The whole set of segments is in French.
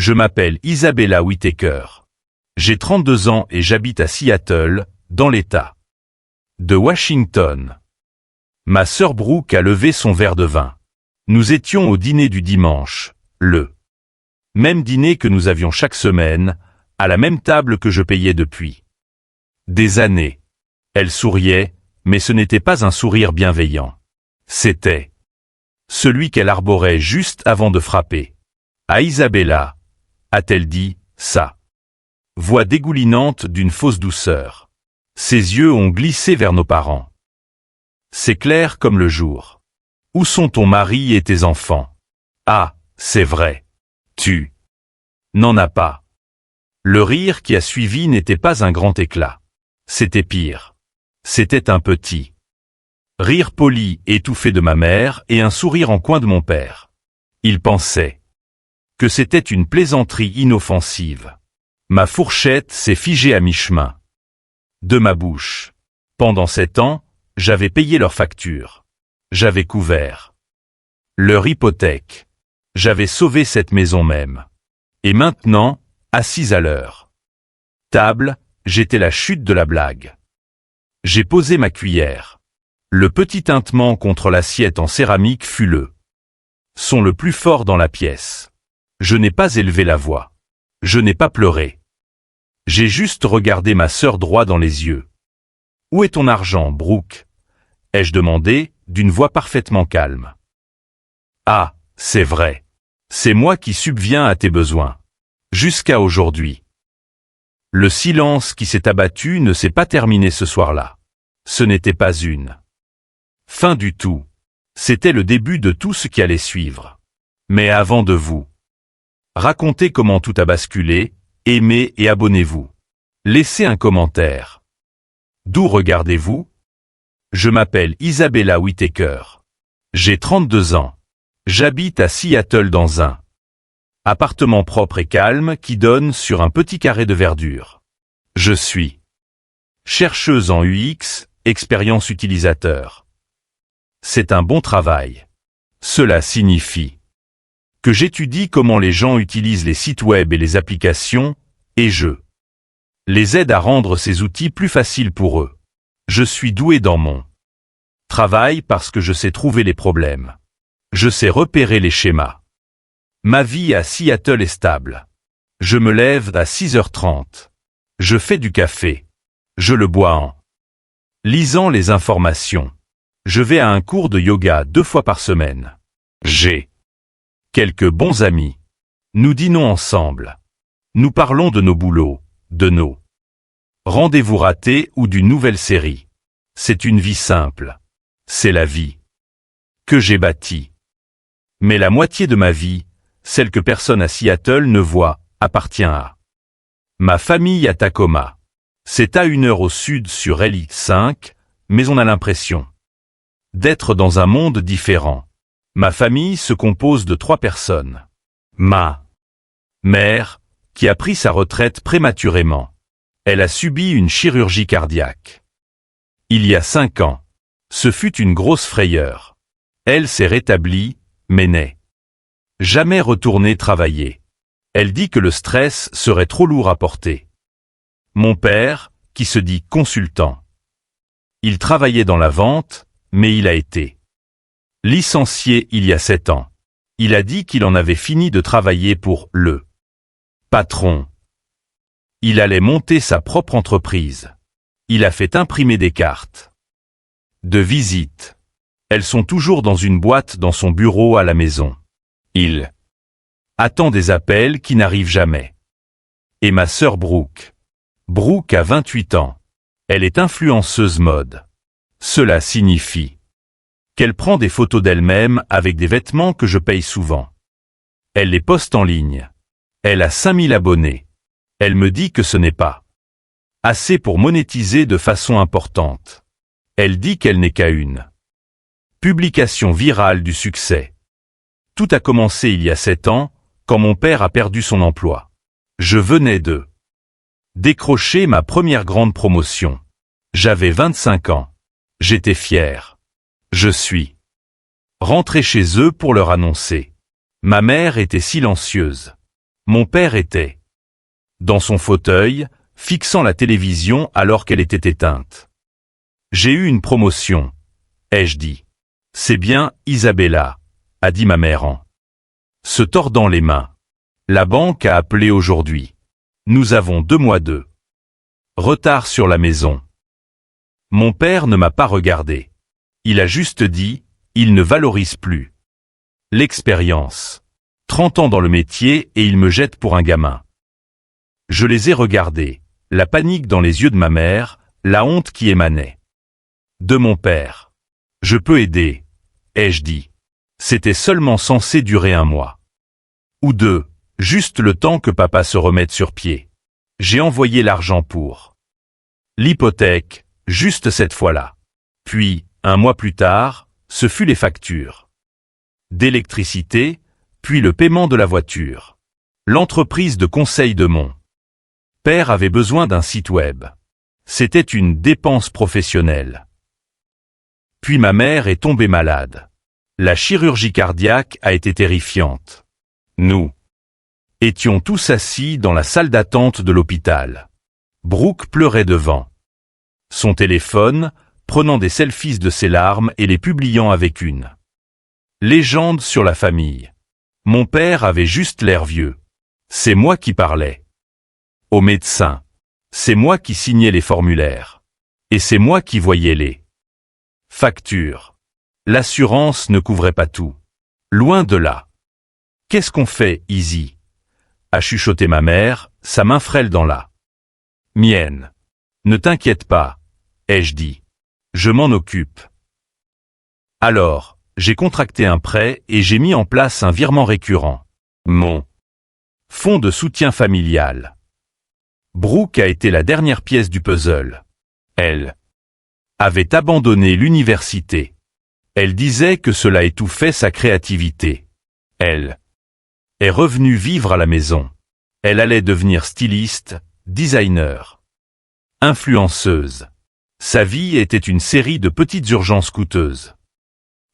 Je m'appelle Isabella Whittaker. J'ai 32 ans et j'habite à Seattle, dans l'État de Washington. Ma sœur Brooke a levé son verre de vin. Nous étions au dîner du dimanche, le même dîner que nous avions chaque semaine, à la même table que je payais depuis des années. Elle souriait, mais ce n'était pas un sourire bienveillant. C'était celui qu'elle arborait juste avant de frapper. À Isabella, a-t-elle dit, sa voix dégoulinante d'une fausse douceur. Ses yeux ont glissé vers nos parents. C'est clair comme le jour. Où sont ton mari et tes enfants? Ah, c'est vrai. Tu n'en as pas. Le rire qui a suivi n'était pas un grand éclat. C'était pire. C'était un petit rire poli, étouffé de ma mère et un sourire en coin de mon père. Il pensait que c'était une plaisanterie inoffensive. Ma fourchette s'est figée à mi-chemin de ma bouche. Pendant 7 ans, j'avais payé leurs factures. J'avais couvert leur hypothèque. J'avais sauvé cette maison même. Et maintenant, assise à leur table, j'étais la chute de la blague. J'ai posé ma cuillère. Le petit tintement contre l'assiette en céramique fut le son le plus fort dans la pièce. Je n'ai pas élevé la voix. Je n'ai pas pleuré. J'ai juste regardé ma sœur droit dans les yeux. « Où est ton argent, Brooke ?» ai-je demandé, d'une voix parfaitement calme. « Ah, c'est vrai. C'est moi qui subviens à tes besoins. Jusqu'à aujourd'hui. » Le silence qui s'est abattu ne s'est pas terminé ce soir-là. Ce n'était pas une fin du tout. C'était le début de tout ce qui allait suivre. Mais avant de vous raconter comment tout a basculé, aimez et abonnez-vous. Laissez un commentaire. D'où regardez-vous? Je m'appelle Isabella Whittaker. J'ai 32 ans. J'habite à Seattle dans un appartement propre et calme qui donne sur un petit carré de verdure. Je suis chercheuse en UX, expérience utilisateur. C'est un bon travail. Cela signifie que j'étudie comment les gens utilisent les sites web et les applications, et je les aide à rendre ces outils plus faciles pour eux. Je suis doué dans mon travail parce que je sais trouver les problèmes. Je sais repérer les schémas. Ma vie à Seattle est stable. Je me lève à 6h30. Je fais du café. Je le bois en lisant les informations. Je vais à un cours de yoga 2 fois par semaine. J'ai quelques bons amis. Nous dînons ensemble. Nous parlons de nos boulots, de nos rendez-vous ratés ou d'une nouvelle série. C'est une vie simple. C'est la vie que j'ai bâtie. Mais la moitié de ma vie, celle que personne à Seattle ne voit, appartient à ma famille à Tacoma. C'est à 1 heure au sud sur LI5, mais on a l'impression d'être dans un monde différent. Ma famille se compose de 3 personnes. Ma mère, qui a pris sa retraite prématurément. Elle a subi une chirurgie cardiaque. Il y a 5 ans. Ce fut une grosse frayeur. Elle s'est rétablie, mais n'est jamais retournée travailler. Elle dit que le stress serait trop lourd à porter. Mon père, qui se dit consultant. Il travaillait dans la vente, mais il a été licencié il y a 7 ans. Il a dit qu'il en avait fini de travailler pour le patron. Il allait monter sa propre entreprise. Il a fait imprimer des cartes de visite. Elles sont toujours dans une boîte dans son bureau à la maison. Il attend des appels qui n'arrivent jamais. Et ma sœur Brooke. Brooke a 28 ans. Elle est influenceuse mode. Cela signifie qu'elle prend des photos d'elle-même avec des vêtements que je paye souvent. Elle les poste en ligne. Elle a 5000 abonnés. Elle me dit que ce n'est pas assez pour monétiser de façon importante. Elle dit qu'elle n'est qu'à une publication virale du succès. Tout a commencé il y a 7 ans, quand mon père a perdu son emploi. Je venais de décrocher ma première grande promotion. J'avais 25 ans. J'étais fier. Je suis rentré chez eux pour leur annoncer. Ma mère était silencieuse. Mon père était dans son fauteuil, fixant la télévision alors qu'elle était éteinte. J'ai eu une promotion, ai-je dit. C'est bien, Isabella, a dit ma mère en se tordant les mains. La banque a appelé aujourd'hui. Nous avons 2 mois de retard sur la maison. Mon père ne m'a pas regardé. Il a juste dit, il ne valorise plus l'expérience. 30 ans dans le métier et il me jette pour un gamin. Je les ai regardés, la panique dans les yeux de ma mère, la honte qui émanait de mon père. Je peux aider, ai-je dit. C'était seulement censé durer 1 mois. Ou 2, juste le temps que papa se remette sur pied. J'ai envoyé l'argent pour l'hypothèque, juste cette fois-là. Puis, 1 mois plus tard, ce fut les factures d'électricité, puis le paiement de la voiture. L'entreprise de conseil de mon père avait besoin d'un site web. C'était une dépense professionnelle. Puis ma mère est tombée malade. La chirurgie cardiaque a été terrifiante. Nous étions tous assis dans la salle d'attente de l'hôpital. Brooke pleurait devant son téléphone, prenant des selfies de ses larmes et les publiant avec une légende sur la famille. Mon père avait juste l'air vieux. C'est moi qui parlais au médecin. C'est moi qui signais les formulaires. Et c'est moi qui voyais les factures. L'assurance ne couvrait pas tout. Loin de là. Qu'est-ce qu'on fait, Izzy? A chuchoté ma mère, sa main frêle dans la mienne. Ne t'inquiète pas, ai-je dit. Je m'en occupe. Alors, j'ai contracté un prêt et j'ai mis en place un virement récurrent. Mon fonds de soutien familial. Brooke a été la dernière pièce du puzzle. Elle avait abandonné l'université. Elle disait que cela étouffait sa créativité. Elle est revenue vivre à la maison. Elle allait devenir styliste, designer, influenceuse. Sa vie était une série de petites urgences coûteuses.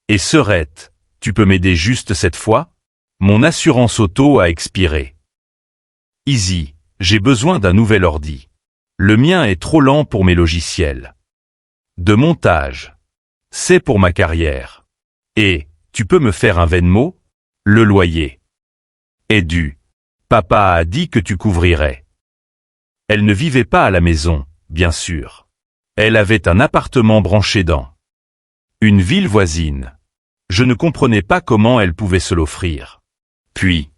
Et Serette, tu peux m'aider juste cette fois? Mon assurance auto a expiré. Izzy, j'ai besoin d'un nouvel ordi. Le mien est trop lent pour mes logiciels de montage. C'est pour ma carrière. Et, tu peux me faire un Venmo? Le loyer est dû. Papa a dit que tu couvrirais. Elle ne vivait pas à la maison, bien sûr. Elle avait un appartement branché dans une ville voisine. Je ne comprenais pas comment elle pouvait se l'offrir. Puis,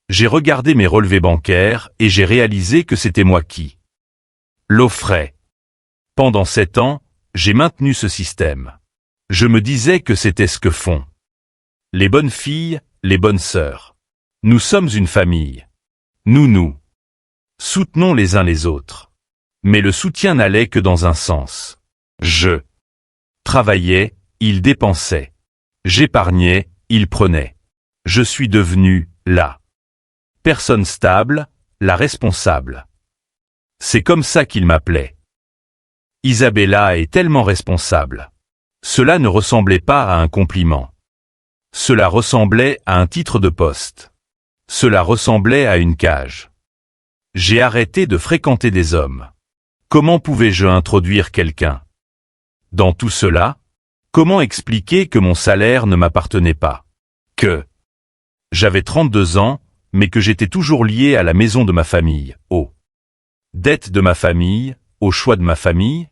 j'ai regardé mes relevés bancaires et j'ai réalisé que c'était moi qui l'offrais. Pendant 7 ans, j'ai maintenu ce système. Je me disais que c'était ce que font les bonnes filles, les bonnes sœurs. Nous sommes une famille. Nous soutenons les uns les autres. Mais le soutien n'allait que dans un sens. Je travaillais, il dépensait. J'épargnais, il prenait. Je suis devenu la personne stable, la responsable. C'est comme ça qu'il m'appelait. Isabella est tellement responsable. Cela ne ressemblait pas à un compliment. Cela ressemblait à un titre de poste. Cela ressemblait à une cage. J'ai arrêté de fréquenter des hommes. Comment pouvais-je introduire quelqu'un dans tout cela? Comment expliquer que mon salaire ne m'appartenait pas? Que j'avais 32 ans, mais que j'étais toujours lié à la maison de ma famille, aux dettes de ma famille, aux choix de ma famille?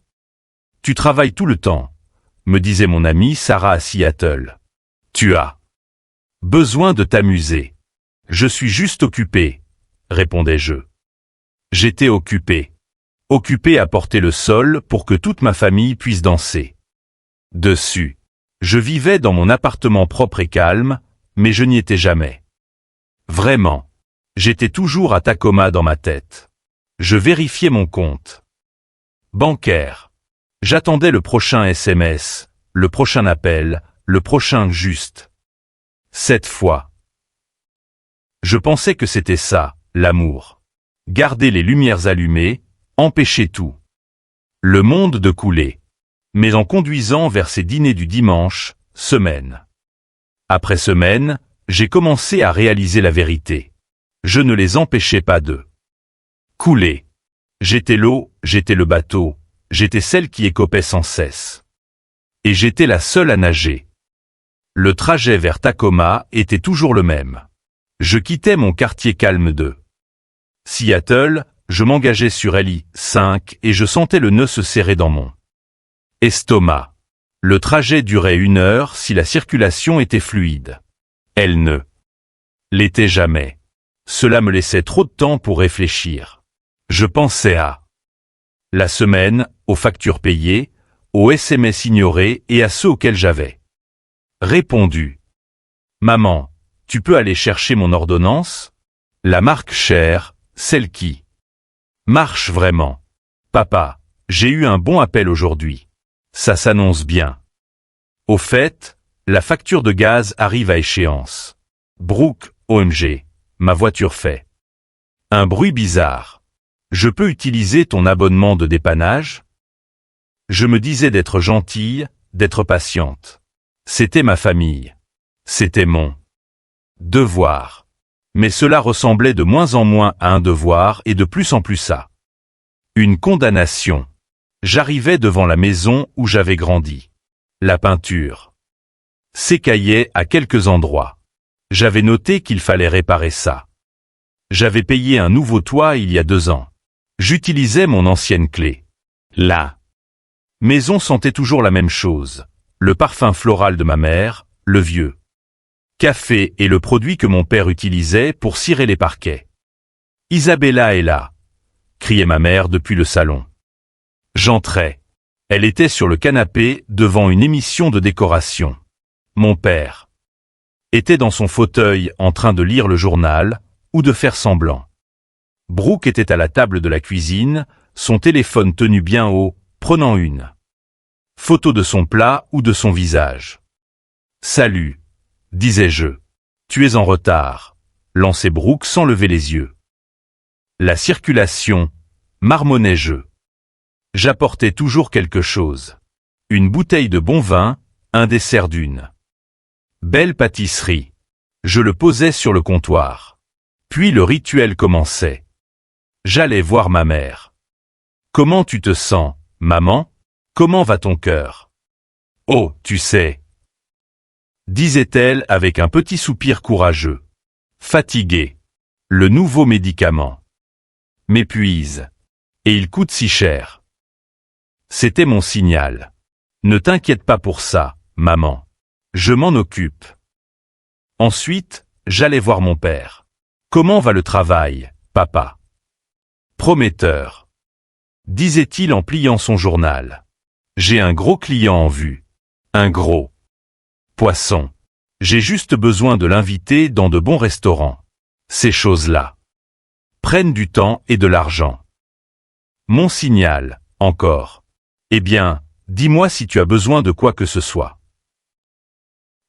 Tu travailles tout le temps, me disait mon amie Sarah à Seattle. Tu as besoin de t'amuser. Je suis juste occupé, répondais-je. J'étais occupé. Occupé à porter le sol pour que toute ma famille puisse danser dessus. Je vivais dans mon appartement propre et calme, mais je n'y étais jamais. Vraiment. J'étais toujours à Tacoma dans ma tête. Je vérifiais mon compte bancaire. J'attendais le prochain SMS, le prochain appel, le prochain juste. Cette fois. Je pensais que c'était ça, l'amour. Garder les lumières allumées, empêcher tout le monde de couler. Mais en conduisant vers ces dîners du dimanche, semaine après semaine, j'ai commencé à réaliser la vérité. Je ne les empêchais pas de couler. J'étais l'eau, j'étais le bateau, j'étais celle qui écopait sans cesse. Et j'étais la seule à nager. Le trajet vers Tacoma était toujours le même. Je quittais mon quartier calme de Seattle, je m'engageais sur LI-5 et je sentais le nœud se serrer dans mon estomac. Le trajet durait 1 heure si la circulation était fluide. Elle ne l'était jamais. Cela me laissait trop de temps pour réfléchir. Je pensais à la semaine, aux factures payées, aux SMS ignorés et à ceux auxquels j'avais répondu. Maman, tu peux aller chercher mon ordonnance? La marque chère, celle qui marche vraiment. Papa, j'ai eu un bon appel aujourd'hui. Ça s'annonce bien. Au fait, la facture de gaz arrive à échéance. Brooke, OMG, ma voiture fait un bruit bizarre. Je peux utiliser ton abonnement de dépannage? Je me disais d'être gentille, d'être patiente. C'était ma famille. C'était mon devoir. Mais cela ressemblait de moins en moins à un devoir et de plus en plus à une condamnation. J'arrivais devant la maison où j'avais grandi. La peinture s'écaillait à quelques endroits. J'avais noté qu'il fallait réparer ça. J'avais payé un nouveau toit il y a 2 ans. J'utilisais mon ancienne clé. La maison sentait toujours la même chose. Le parfum floral de ma mère, le vieux café et le produit que mon père utilisait pour cirer les parquets. Isabella est là, criait ma mère depuis le salon. J'entrais. Elle était sur le canapé devant une émission de décoration. Mon père était dans son fauteuil en train de lire le journal ou de faire semblant. Brooke était à la table de la cuisine, son téléphone tenu bien haut, prenant une photo de son plat ou de son visage. Salut, disais-je. Tu es en retard, lançait Brooke sans lever les yeux. La circulation, marmonnais-je. J'apportais toujours quelque chose. Une bouteille de bon vin, un dessert d'une belle pâtisserie. Je le posais sur le comptoir. Puis le rituel commençait. J'allais voir ma mère. Comment tu te sens, maman? Comment va ton cœur? Oh, tu sais, disait-elle avec un petit soupir courageux. Fatigué. Le nouveau médicament m'épuise. Et il coûte si cher. C'était mon signal. Ne t'inquiète pas pour ça, maman. Je m'en occupe. Ensuite, j'allais voir mon père. Comment va le travail, papa? Prometteur, disait-il en pliant son journal. J'ai un gros client en vue. Un gros poisson. J'ai juste besoin de l'inviter dans de bons restaurants. Ces choses-là prennent du temps et de l'argent. Mon signal, encore. Eh bien, dis-moi si tu as besoin de quoi que ce soit.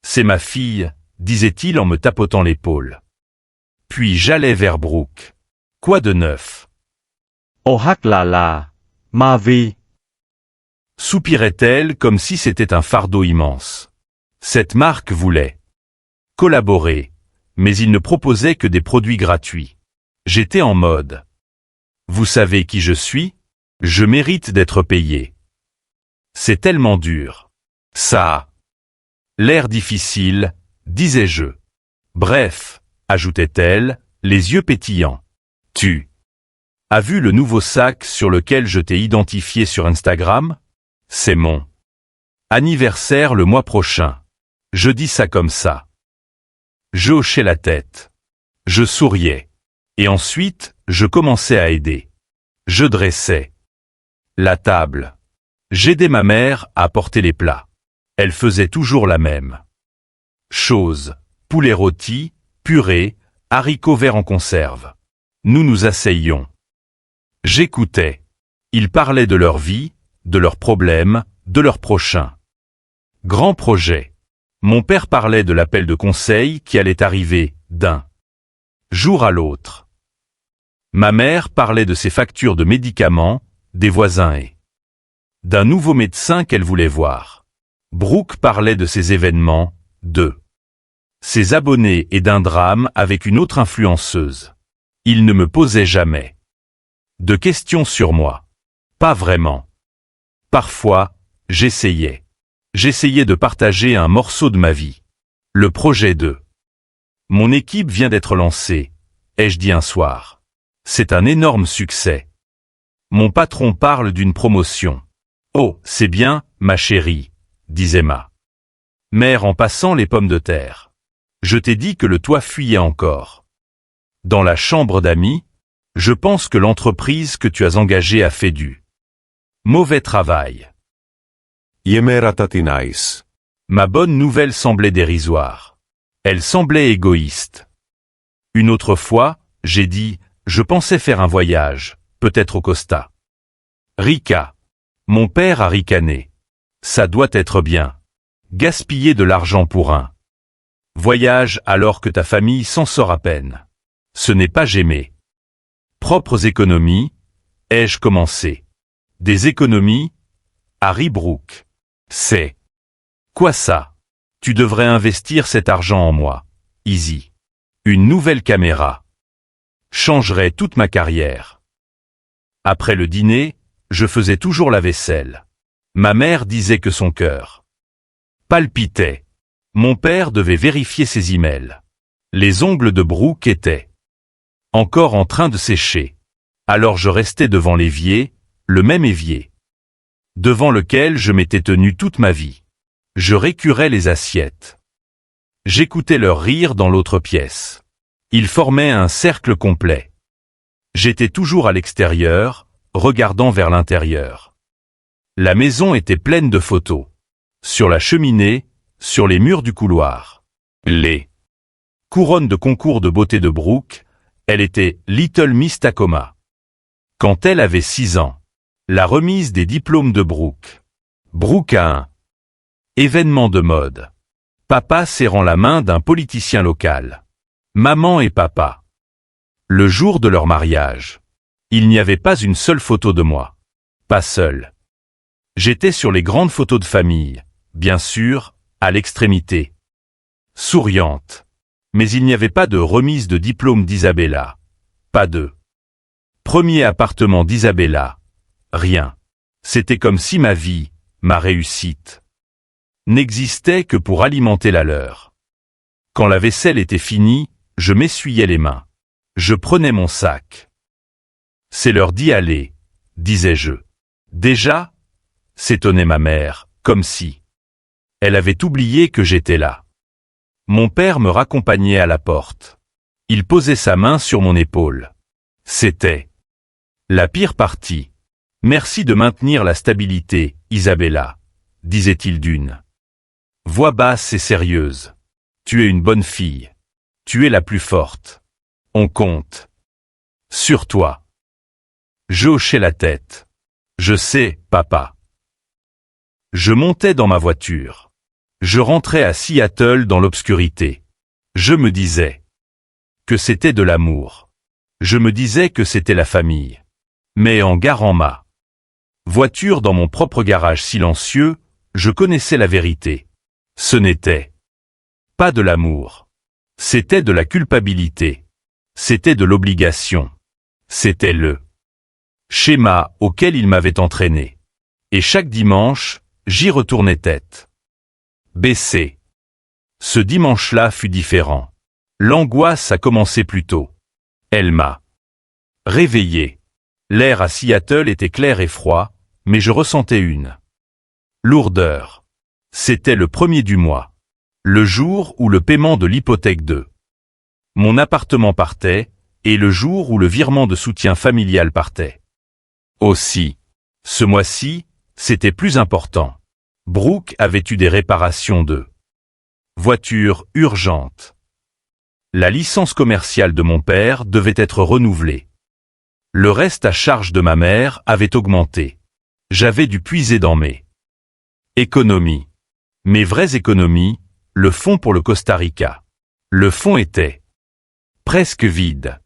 C'est ma fille, disait-il en me tapotant l'épaule. Puis j'allais vers Brooke. Quoi de neuf? Oh Haklala, ma vie. Soupirait-elle comme si c'était un fardeau immense. Cette marque voulait collaborer, mais il ne proposait que des produits gratuits. J'étais en mode. Vous savez qui je suis? Je mérite d'être payé. C'est tellement dur. Ça a l'air difficile, disais-je. Bref, ajoutait-elle, les yeux pétillants. Tu as vu le nouveau sac sur lequel je t'ai identifié sur Instagram? C'est mon anniversaire le mois prochain. Je dis ça comme ça. Je hochais la tête. Je souriais. Et ensuite, je commençais à aider. Je dressais la table. J'aidais ma mère à porter les plats. Elle faisait toujours la même chose. Poulet rôti, purée, haricots verts en conserve. Nous nous asseyions. J'écoutais. Ils parlaient de leur vie, de leurs problèmes, de leurs prochains grands projets. Mon père parlait de l'appel de conseil qui allait arriver d'un jour à l'autre. Ma mère parlait de ses factures de médicaments, des voisins et d'un nouveau médecin qu'elle voulait voir. Brooke parlait de ses événements, de ses abonnés et d'un drame avec une autre influenceuse. Il ne me posait jamais de questions sur moi. Pas vraiment. Parfois, j'essayais. J'essayais de partager un morceau de ma vie. Le projet de mon équipe vient d'être lancé, ai-je dit un soir. C'est un énorme succès. Mon patron parle d'une promotion. Oh, c'est bien, ma chérie, disait ma mère en passant les pommes de terre. Je t'ai dit que le toit fuyait encore. Dans la chambre d'amis, je pense que l'entreprise que tu as engagée a fait du mauvais travail. Jemeratati Ma bonne nouvelle semblait dérisoire. Elle semblait égoïste. Une autre fois, j'ai dit, je pensais faire un voyage, peut-être au Costa Rica. Mon père a ricané. Ça doit être bien. Gaspiller de l'argent pour un voyage alors que ta famille s'en sort à peine. Ce n'est pas j'aimais. Propres économies, ai-je commencé. Des économies? Harry Brooke. C'est quoi ça? Tu devrais investir cet argent en moi. Easy. Une nouvelle caméra changerait toute ma carrière. Après le dîner, je faisais toujours la vaisselle. Ma mère disait que son cœur palpitait. Mon père devait vérifier ses emails. Les ongles de Brooke étaient encore en train de sécher. Alors je restais devant l'évier, le même évier, devant lequel je m'étais tenu toute ma vie. Je récurais les assiettes. J'écoutais leur rire dans l'autre pièce. Ils formaient un cercle complet. J'étais toujours à l'extérieur, regardant vers l'intérieur. La maison était pleine de photos. Sur la cheminée, sur les murs du couloir. Les couronnes de concours de beauté de Brooke, elle était Little Miss Tacoma. Quand elle avait 6 ans, la remise des diplômes de Brooke. Brooke a un événement de mode. Papa serrant la main d'un politicien local. Maman et papa. Le jour de leur mariage. Il n'y avait pas une seule photo de moi. Pas seul. J'étais sur les grandes photos de famille, bien sûr, à l'extrémité. Souriante. Mais il n'y avait pas de remise de diplôme d'Isabella. Pas de premier appartement d'Isabella. Rien. C'était comme si ma vie, ma réussite, n'existait que pour alimenter la leur. Quand la vaisselle était finie, je m'essuyais les mains. Je prenais mon sac. C'est l'heure d'y aller, disais-je. Déjà? S'étonnait ma mère, comme si elle avait oublié que j'étais là. Mon père me raccompagnait à la porte. Il posait sa main sur mon épaule. C'était la pire partie. Merci de maintenir la stabilité, Isabella, disait-il d'une voix basse et sérieuse. Tu es une bonne fille. Tu es la plus forte. On compte sur toi. Je hochai la tête. Je sais, papa. Je montais dans ma voiture. Je rentrais à Seattle dans l'obscurité. Je me disais que c'était de l'amour. Je me disais que c'était la famille. Mais en garant ma voiture dans mon propre garage silencieux, je connaissais la vérité. Ce n'était pas de l'amour. C'était de la culpabilité. C'était de l'obligation. C'était le schéma auquel il m'avait entraîné. Et chaque dimanche, j'y retournais tête baissée. Ce dimanche-là fut différent. L'angoisse a commencé plus tôt. Elle m'a réveillé. L'air à Seattle était clair et froid, mais je ressentais une lourdeur. C'était le 1er du mois. Le jour où le paiement de l'hypothèque de mon appartement partait, et le jour où le virement de soutien familial partait. Aussi, ce mois-ci, c'était plus important. Brooke avait eu des réparations de voiture urgentes. La licence commerciale de mon père devait être renouvelée. Le reste à charge de ma mère avait augmenté. J'avais dû puiser dans mes économies. Mes vraies économies, le fonds pour le Costa Rica. Le fonds était presque vide.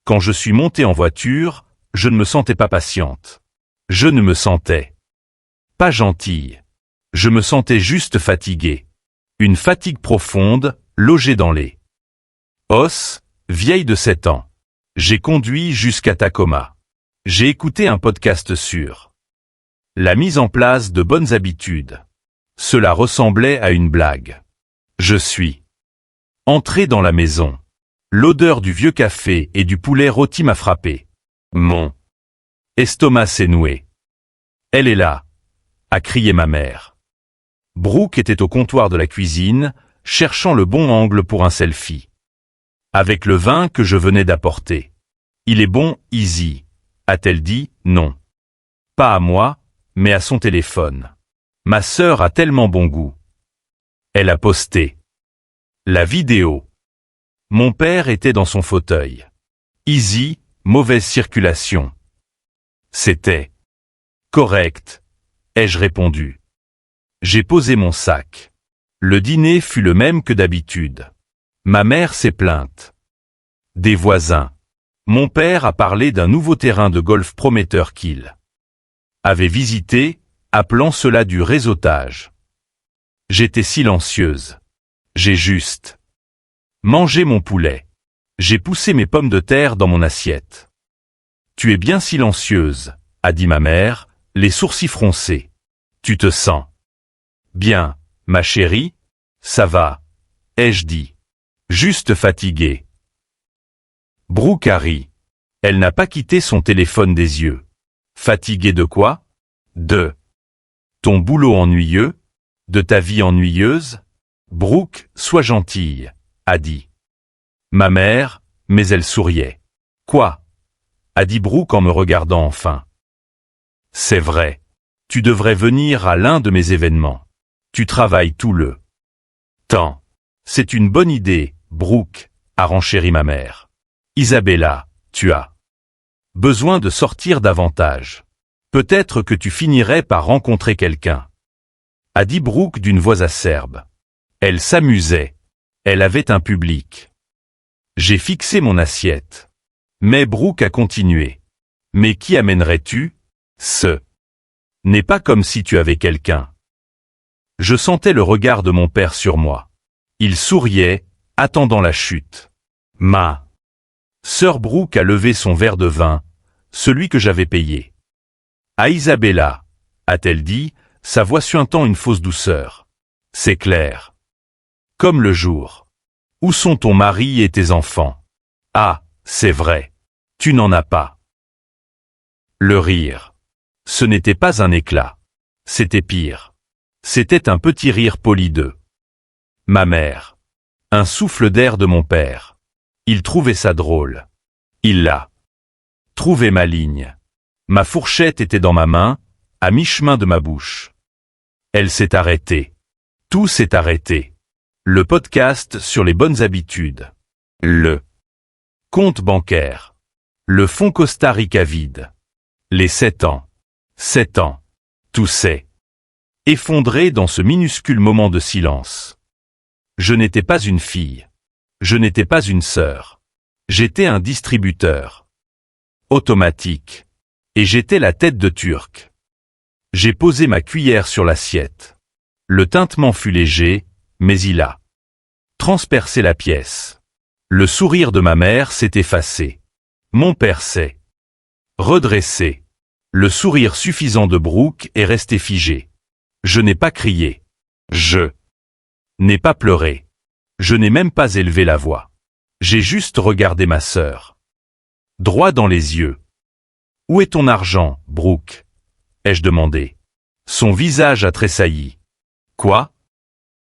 Quand je suis monté en voiture, je ne me sentais pas patiente. Je ne me sentais pas gentille. Je me sentais juste fatigué. Une fatigue profonde, logée dans les os, vieille de 7 ans. J'ai conduit jusqu'à Tacoma. J'ai écouté un podcast sur la mise en place de bonnes habitudes. Cela ressemblait à une blague. Je suis entré dans la maison. L'odeur du vieux café et du poulet rôti m'a frappé. Mon estomac s'est noué. Elle est là, a crié ma mère. Brooke était au comptoir de la cuisine, cherchant le bon angle pour un selfie. Avec le vin que je venais d'apporter. Il est bon, Easy, a-t-elle dit, non. Pas à moi, mais à son téléphone. Ma sœur a tellement bon goût. Elle a posté la vidéo. Mon père était dans son fauteuil. Easy, mauvaise circulation. C'était correct, ai-je répondu. J'ai posé mon sac. Le dîner fut le même que d'habitude. Ma mère s'est plainte. Des voisins. Mon père a parlé d'un nouveau terrain de golf prometteur qu'il avait visité, appelant cela du réseautage. J'étais silencieuse. J'ai juste mangé mon poulet. J'ai poussé mes pommes de terre dans mon assiette. Tu es bien silencieuse, a dit ma mère, les sourcils froncés. Tu te sens bien, ma chérie? Ça va, ai-je dit. Juste fatiguée. Brooke a ri. Elle n'a pas quitté son téléphone des yeux. Fatiguée de quoi? De ton boulot ennuyeux? De ta vie ennuyeuse? Brooke, sois gentille, a dit ma mère, mais elle souriait. Quoi? A dit Brooke en me regardant enfin. C'est vrai. Tu devrais venir à l'un de mes événements. Tu travailles tout le temps. C'est une bonne idée, Brooke, a renchéri ma mère. Isabella, tu as besoin de sortir davantage. Peut-être que tu finirais par rencontrer quelqu'un. A dit Brooke d'une voix acerbe. Elle s'amusait. Elle avait un public. J'ai fixé mon assiette. Mais Brooke a continué. Mais qui amènerais-tu? Ce n'est pas comme si tu avais quelqu'un. Je sentais le regard de mon père sur moi. Il souriait, attendant la chute. Ma sœur Brooke a levé son verre de vin, celui que j'avais payé. À Isabella, a-t-elle dit, sa voix suintant une fausse douceur. C'est clair. Comme le jour. Où sont ton mari et tes enfants? Ah, c'est vrai. Tu n'en as pas. Le rire. Ce n'était pas un éclat. C'était pire. C'était un petit rire poli de ma mère. Un souffle d'air de mon père. Il trouvait ça drôle. Il l'a trouvé maligne. Ma fourchette était dans ma main, à mi-chemin de ma bouche. Elle s'est arrêtée. Tout s'est arrêté. Le podcast sur les bonnes habitudes. Le compte bancaire. Le fonds Costa Rica vide. Les 7 ans. 7 ans. Tout s'est effondré dans ce minuscule moment de silence. Je n'étais pas une fille. Je n'étais pas une sœur. J'étais un distributeur automatique. Et j'étais la tête de Turc. J'ai posé ma cuillère sur l'assiette. Le tintement fut léger, mais il a transpercé la pièce. Le sourire de ma mère s'est effacé. Mon père s'est redressé. Le sourire suffisant de Brooke est resté figé. Je n'ai pas crié. Je n'ai pas pleuré. Je n'ai même pas élevé la voix. J'ai juste regardé ma sœur. Droit dans les yeux. Où est ton argent, Brooke? Ai-je demandé. Son visage a tressailli. Quoi?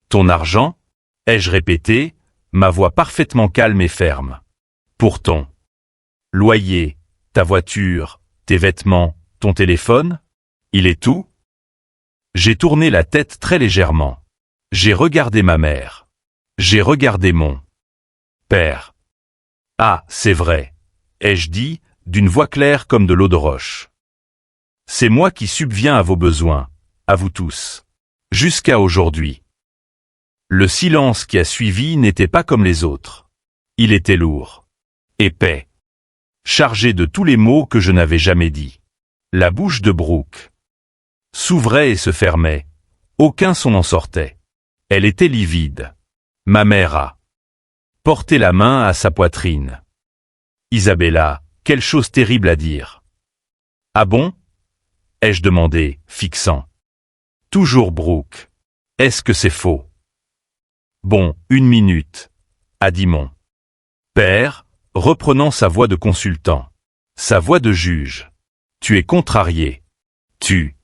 Ton argent? Ai-je répété, ma voix parfaitement calme et ferme. Pour ton loyer, ta voiture, tes vêtements, ton téléphone? Il est tout? J'ai tourné la tête très légèrement. J'ai regardé ma mère. J'ai regardé mon père. Ah, c'est vrai, ai-je dit, d'une voix claire comme de l'eau de roche. C'est moi qui subviens à vos besoins, à vous tous. Jusqu'à aujourd'hui. Le silence qui a suivi n'était pas comme les autres. Il était lourd. Épais. Chargé de tous les mots que je n'avais jamais dits. La bouche de Brooke s'ouvrait et se fermait. Aucun son n'en sortait. Elle était livide. Ma mère a porté la main à sa poitrine. Isabella, quelle chose terrible à dire. Ah bon? Ai-je demandé, fixant. Toujours Brooke. Est-ce que c'est faux? Bon, 1 minute, a dit mon père, reprenant sa voix de consultant. Sa voix de juge. Tu es contrarié. Tu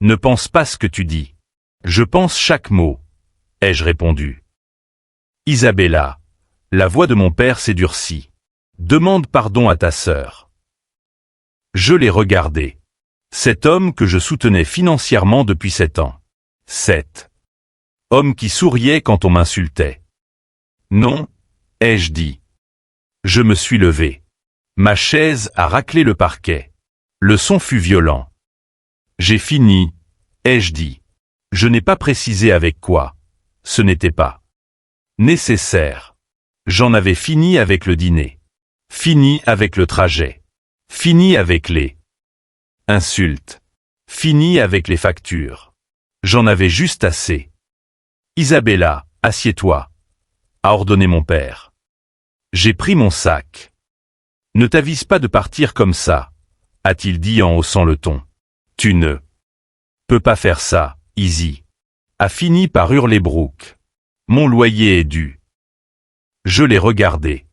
ne penses pas ce que tu dis. Je pense chaque mot, ai-je répondu. Isabella, la voix de mon père s'est durcie. Demande pardon à ta sœur. Je l'ai regardé. Cet homme que je soutenais financièrement depuis 7 ans. 7. Homme qui souriait quand on m'insultait. Non, ai-je dit. Je me suis levé. Ma chaise a raclé le parquet. Le son fut violent. J'ai fini, ai-je dit. Je n'ai pas précisé avec quoi. Ce n'était pas nécessaire. J'en avais fini avec le dîner. Fini avec le trajet. Fini avec les insultes. Fini avec les factures. J'en avais juste assez. Isabella, assieds-toi, a ordonné mon père. J'ai pris mon sac. Ne t'avise pas de partir comme ça, a-t-il dit en haussant le ton. Tu ne peux pas faire ça, Izzy. A fini par hurler Brooke. Mon loyer est dû. Je l'ai regardé.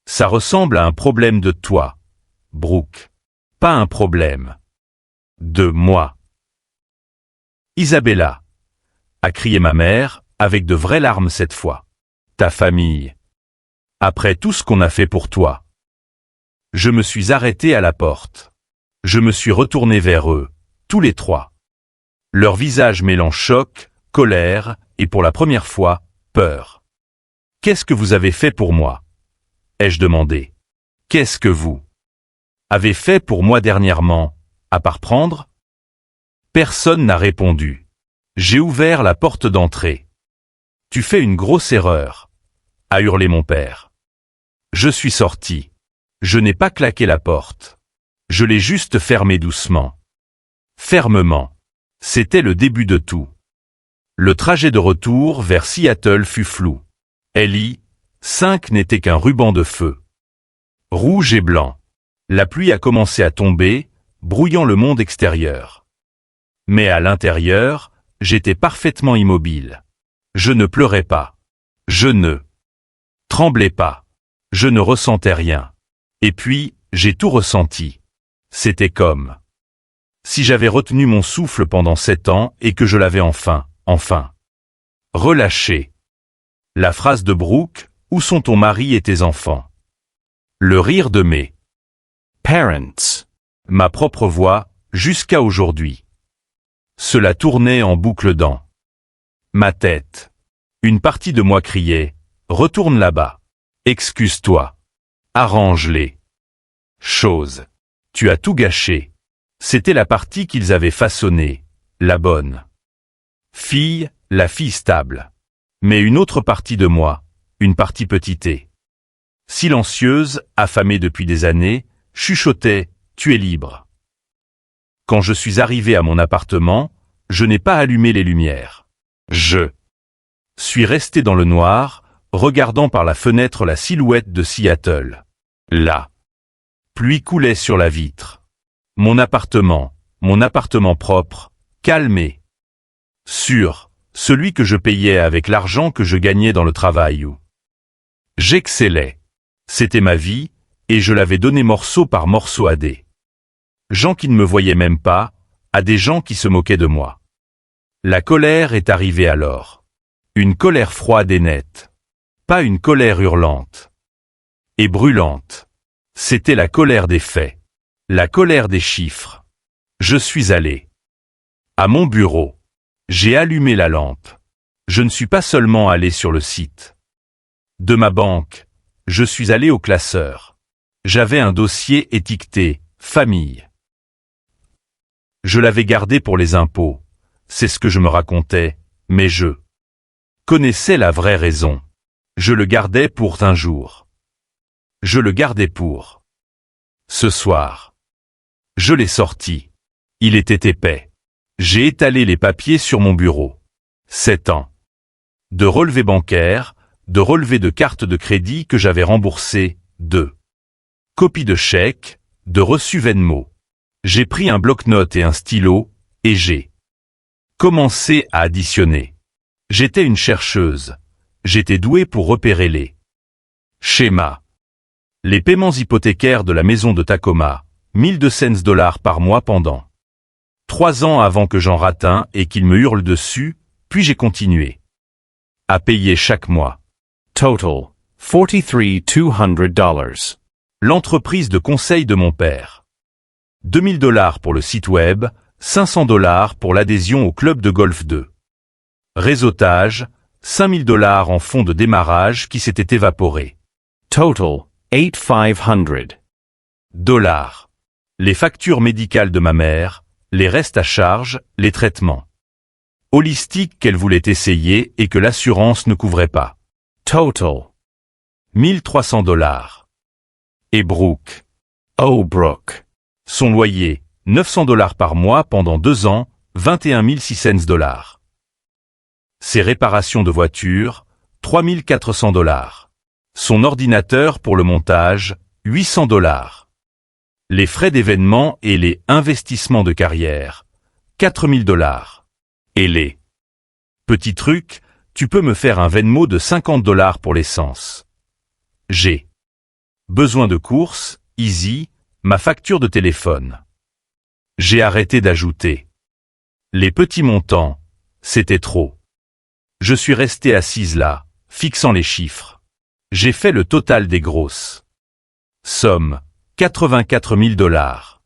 Ça ressemble à un problème de toi, Brooke. Pas un problème de moi. Isabella, a crié ma mère, avec de vraies larmes cette fois. Ta famille. Après tout ce qu'on a fait pour toi. Je me suis arrêté à la porte. Je me suis retourné vers eux, tous les trois. Leur visage mêlant choc, colère, et pour la première fois, peur. Qu'est-ce que vous avez fait pour moi? Ai-je demandé. Qu'est-ce que vous avez fait pour moi dernièrement, à part prendre? Personne n'a répondu. J'ai ouvert la porte d'entrée. Tu fais une grosse erreur, a hurlé mon père. Je suis sorti. Je n'ai pas claqué la porte. Je l'ai juste fermée doucement. Fermement. C'était le début de tout. Le trajet de retour vers Seattle fut flou. Ellie, 5 n'était qu'un ruban de feu. Rouge et blanc. La pluie a commencé à tomber, brouillant le monde extérieur. Mais à l'intérieur, j'étais parfaitement immobile. Je ne pleurais pas. Je ne tremblais pas. Je ne ressentais rien. Et puis, j'ai tout ressenti. C'était comme si j'avais retenu mon souffle pendant 7 ans et que je l'avais enfin, relâché. La phrase de Brooke, où sont ton mari et tes enfants? Le rire de mes parents. Ma propre voix, jusqu'à aujourd'hui. Cela tournait en boucle dans ma tête. Une partie de moi criait, retourne là-bas. Excuse-toi. Arrange les choses. Tu as tout gâché. C'était la partie qu'ils avaient façonnée, la bonne fille, la fille stable. Mais une autre partie de moi, une partie petitée, silencieuse, affamée depuis des années, chuchotait, tu es libre. Quand je suis arrivé à mon appartement, je n'ai pas allumé les lumières. Je suis resté dans le noir, regardant par la fenêtre la silhouette de Seattle. La pluie coulait sur la vitre. Mon appartement propre, calmé. Sûr, celui que je payais avec l'argent que je gagnais dans le travail où j'excellais. C'était ma vie, et je l'avais donné morceau par morceau à des gens qui ne me voyaient même pas, à des gens qui se moquaient de moi. La colère est arrivée alors. Une colère froide et nette. Pas une colère hurlante et brûlante. C'était la colère des faits. La colère des chiffres. Je suis allé à mon bureau. J'ai allumé la lampe. Je ne suis pas seulement allé sur le site de ma banque. Je suis allé au classeur. J'avais un dossier étiqueté « Famille ». Je l'avais gardé pour les impôts. C'est ce que je me racontais, mais je connaissais la vraie raison. Je le gardais pour un jour. Je le gardais pour ce soir. Je l'ai sorti. Il était épais. J'ai étalé les papiers sur mon bureau. 7 ans. De relevés bancaires, de relevés de cartes de crédit que j'avais remboursés, Copie de chèque, de reçu Venmo. J'ai pris un bloc-notes et un stylo, et j'ai commencé à additionner. J'étais une chercheuse. J'étais douée pour repérer les schémas. Les paiements hypothécaires de la maison de Tacoma, $1,200 par mois pendant 3 ans avant que j'en rate un et qu'il me hurle dessus, puis j'ai continué à payer chaque mois. Total, $43,200. L'entreprise de conseil de mon père. $2,000 pour le site web, $500 pour l'adhésion au club de golf 2. Réseautage, $5,000 en fonds de démarrage qui s'étaient évaporés. Total, $8,500. $. Les factures médicales de ma mère, les restes à charge, les traitements holistiques qu'elle voulait essayer et que l'assurance ne couvrait pas. Total, $1,300. Et Brooke. Oh Brooke. Son loyer, $900 par mois pendant 2 ans, $21,600. Ses réparations de voiture, $3,400. Son ordinateur pour le montage, $800. Les frais d'événement et les investissements de carrière, $4,000. Et les petits trucs, tu peux me faire un Venmo de $50 pour l'essence. J'ai besoin de courses, Easy, ma facture de téléphone. J'ai arrêté d'ajouter. Les petits montants, c'était trop. Je suis resté assise là, fixant les chiffres. J'ai fait le total des grosses sommes, $84,000.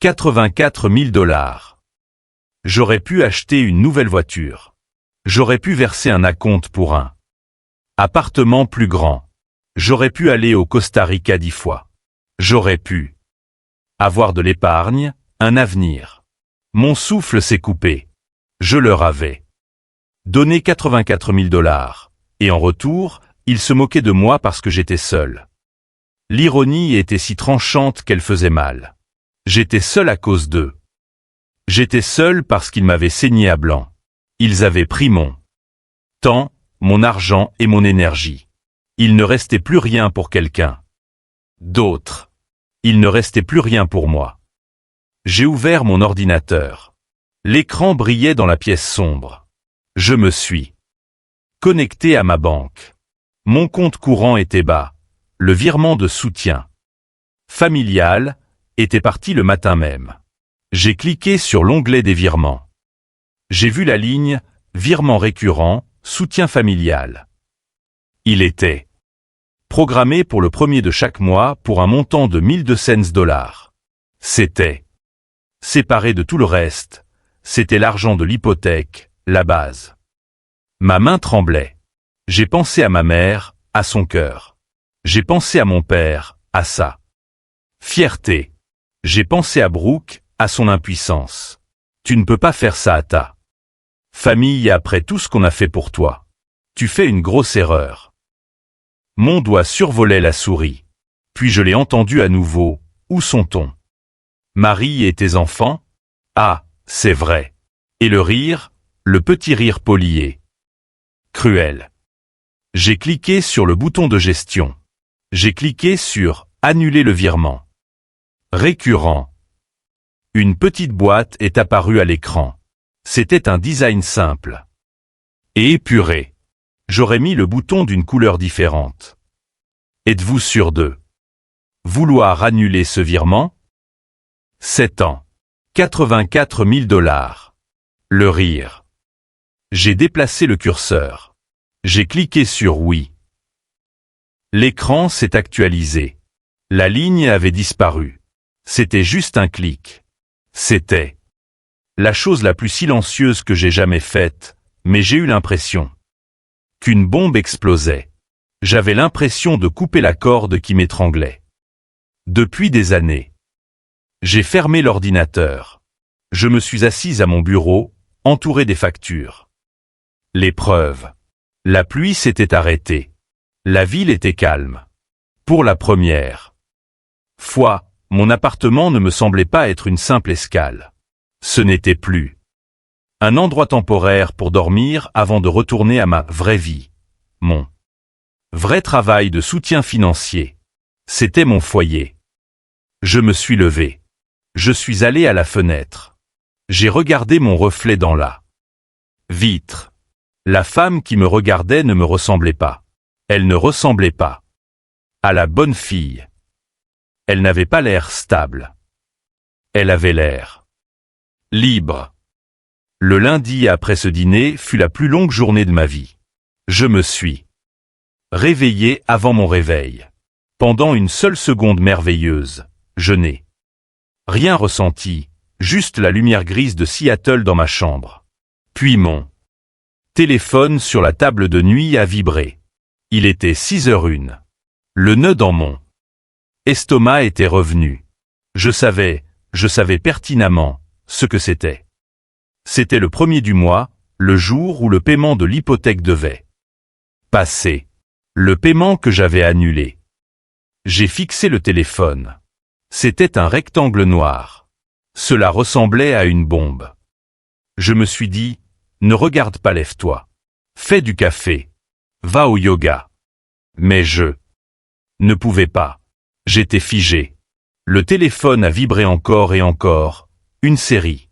$84,000. J'aurais pu acheter une nouvelle voiture. J'aurais pu verser un acompte pour un appartement plus grand. J'aurais pu aller au Costa Rica 10 fois. J'aurais pu avoir de l'épargne, un avenir. Mon souffle s'est coupé. Je leur avais donné $84,000, et en retour, ils se moquaient de moi parce que j'étais seul. L'ironie était si tranchante qu'elle faisait mal. J'étais seul à cause d'eux. J'étais seul parce qu'ils m'avaient saigné à blanc. Ils avaient pris mon temps, mon argent et mon énergie. Il ne restait plus rien pour quelqu'un d'autre. Il ne restait plus rien pour moi. J'ai ouvert mon ordinateur. L'écran brillait dans la pièce sombre. Je me suis connecté à ma banque. Mon compte courant était bas. Le virement de soutien familial était parti le matin même. J'ai cliqué sur l'onglet des virements. J'ai vu la ligne « Virement récurrent, soutien familial ». Il était programmé pour le premier de chaque mois pour un montant de $1,200. C'était séparé de tout le reste. C'était l'argent de l'hypothèque, la base. Ma main tremblait. J'ai pensé à ma mère, à son cœur. J'ai pensé à mon père, à sa fierté. J'ai pensé à Brooke, à son impuissance. Tu ne peux pas faire ça à ta famille après tout ce qu'on a fait pour toi. Tu fais une grosse erreur. Mon doigt survolait la souris. Puis je l'ai entendu à nouveau. Où sont-on? Marie et tes enfants? Ah, c'est vrai. Et le rire, le petit rire polié. Cruel. J'ai cliqué sur le bouton de gestion. J'ai cliqué sur « Annuler le virement ». Récurrent. Une petite boîte est apparue à l'écran. C'était un design simple et épuré. J'aurais mis le bouton d'une couleur différente. Êtes-vous sûr de vouloir annuler ce virement? 7 ans. $84,000. Le rire. J'ai déplacé le curseur. J'ai cliqué sur oui. L'écran s'est actualisé. La ligne avait disparu. C'était juste un clic. C'était la chose la plus silencieuse que j'ai jamais faite, mais j'ai eu l'impression qu'une bombe explosait. J'avais l'impression de couper la corde qui m'étranglait. Depuis des années, j'ai fermé l'ordinateur. Je me suis assise à mon bureau, entouré des factures. Les preuves. La pluie s'était arrêtée. La ville était calme. Pour la première fois, mon appartement ne me semblait pas être une simple escale. Ce n'était plus un endroit temporaire pour dormir avant de retourner à ma vraie vie. Mon vrai travail de soutien financier. C'était mon foyer. Je me suis levé. Je suis allé à la fenêtre. J'ai regardé mon reflet dans la vitre. La femme qui me regardait ne me ressemblait pas. Elle ne ressemblait pas à la bonne fille. Elle n'avait pas l'air stable. Elle avait l'air libre. Le lundi après ce dîner fut la plus longue journée de ma vie. Je me suis réveillé avant mon réveil. Pendant une seule seconde merveilleuse, je n'ai rien ressenti, juste la lumière grise de Seattle dans ma chambre. Puis mon téléphone sur la table de nuit a vibré. Il était 6h01. Le nœud dans mon estomac était revenu. Je savais pertinemment ce que c'était. C'était le 1er du mois, le jour où le paiement de l'hypothèque devait passer. Le paiement que j'avais annulé. J'ai fixé le téléphone. C'était un rectangle noir. Cela ressemblait à une bombe. Je me suis dit, ne regarde pas, lève-toi. Fais du café. Va au yoga. Mais je ne pouvais pas. J'étais figé. Le téléphone a vibré encore et encore. Une série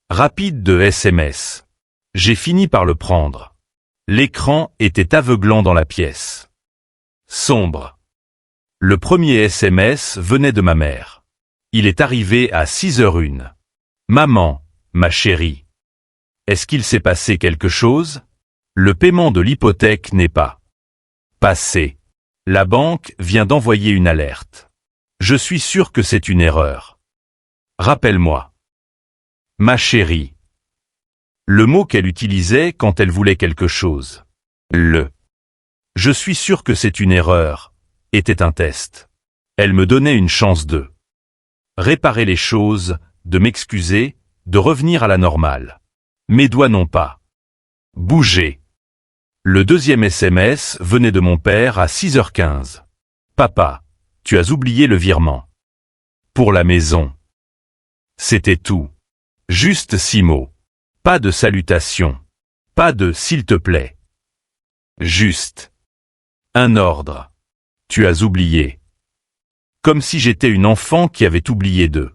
rapide de SMS. J'ai fini par le prendre. L'écran était aveuglant dans la pièce. Sombre. Le premier SMS venait de ma mère. Il est arrivé à 6h01. Maman, ma chérie. Est-ce qu'il s'est passé quelque chose? Le paiement de l'hypothèque n'est pas passé. La banque vient d'envoyer une alerte. Je suis sûr que c'est une erreur. Rappelle-moi. Ma chérie. Le mot qu'elle utilisait quand elle voulait quelque chose. Je suis sûr que c'est une erreur, était un test. Elle me donnait une chance de réparer les choses, de m'excuser, de revenir à la normale. Mes doigts n'ont pas bougé. Le deuxième SMS venait de mon père à 6h15. Papa, tu as oublié le virement. Pour la maison. C'était tout. Juste 6 mots. Pas de salutation. Pas de s'il te plaît. Juste un ordre. Tu as oublié. Comme si j'étais une enfant qui avait oublié de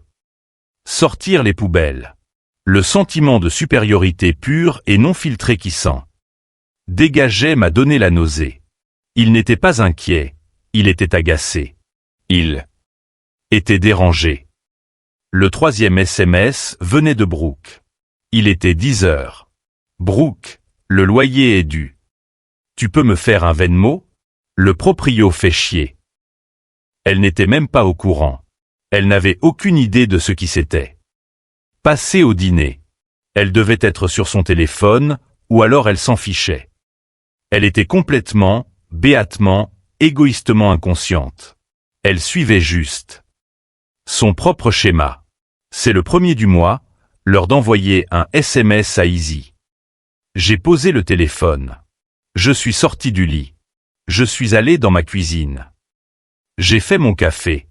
sortir les poubelles. Le sentiment de supériorité pure et non filtré qui s'en dégageait m'a donné la nausée. Il n'était pas inquiet, il était agacé. Il était dérangé. Le troisième SMS venait de Brooke. Il était 10h. Brooke, le loyer est dû. Tu peux me faire un Venmo? Le proprio fait chier. Elle n'était même pas au courant. Elle n'avait aucune idée de ce qui s'était passé au dîner. Elle devait être sur son téléphone, ou alors elle s'en fichait. Elle était complètement, béatement, égoïstement inconsciente. Elle suivait juste son propre schéma. C'est le 1er du mois, l'heure d'envoyer un SMS à Izzy. J'ai posé le téléphone. Je suis sorti du lit. Je suis allé dans ma cuisine. J'ai fait mon café.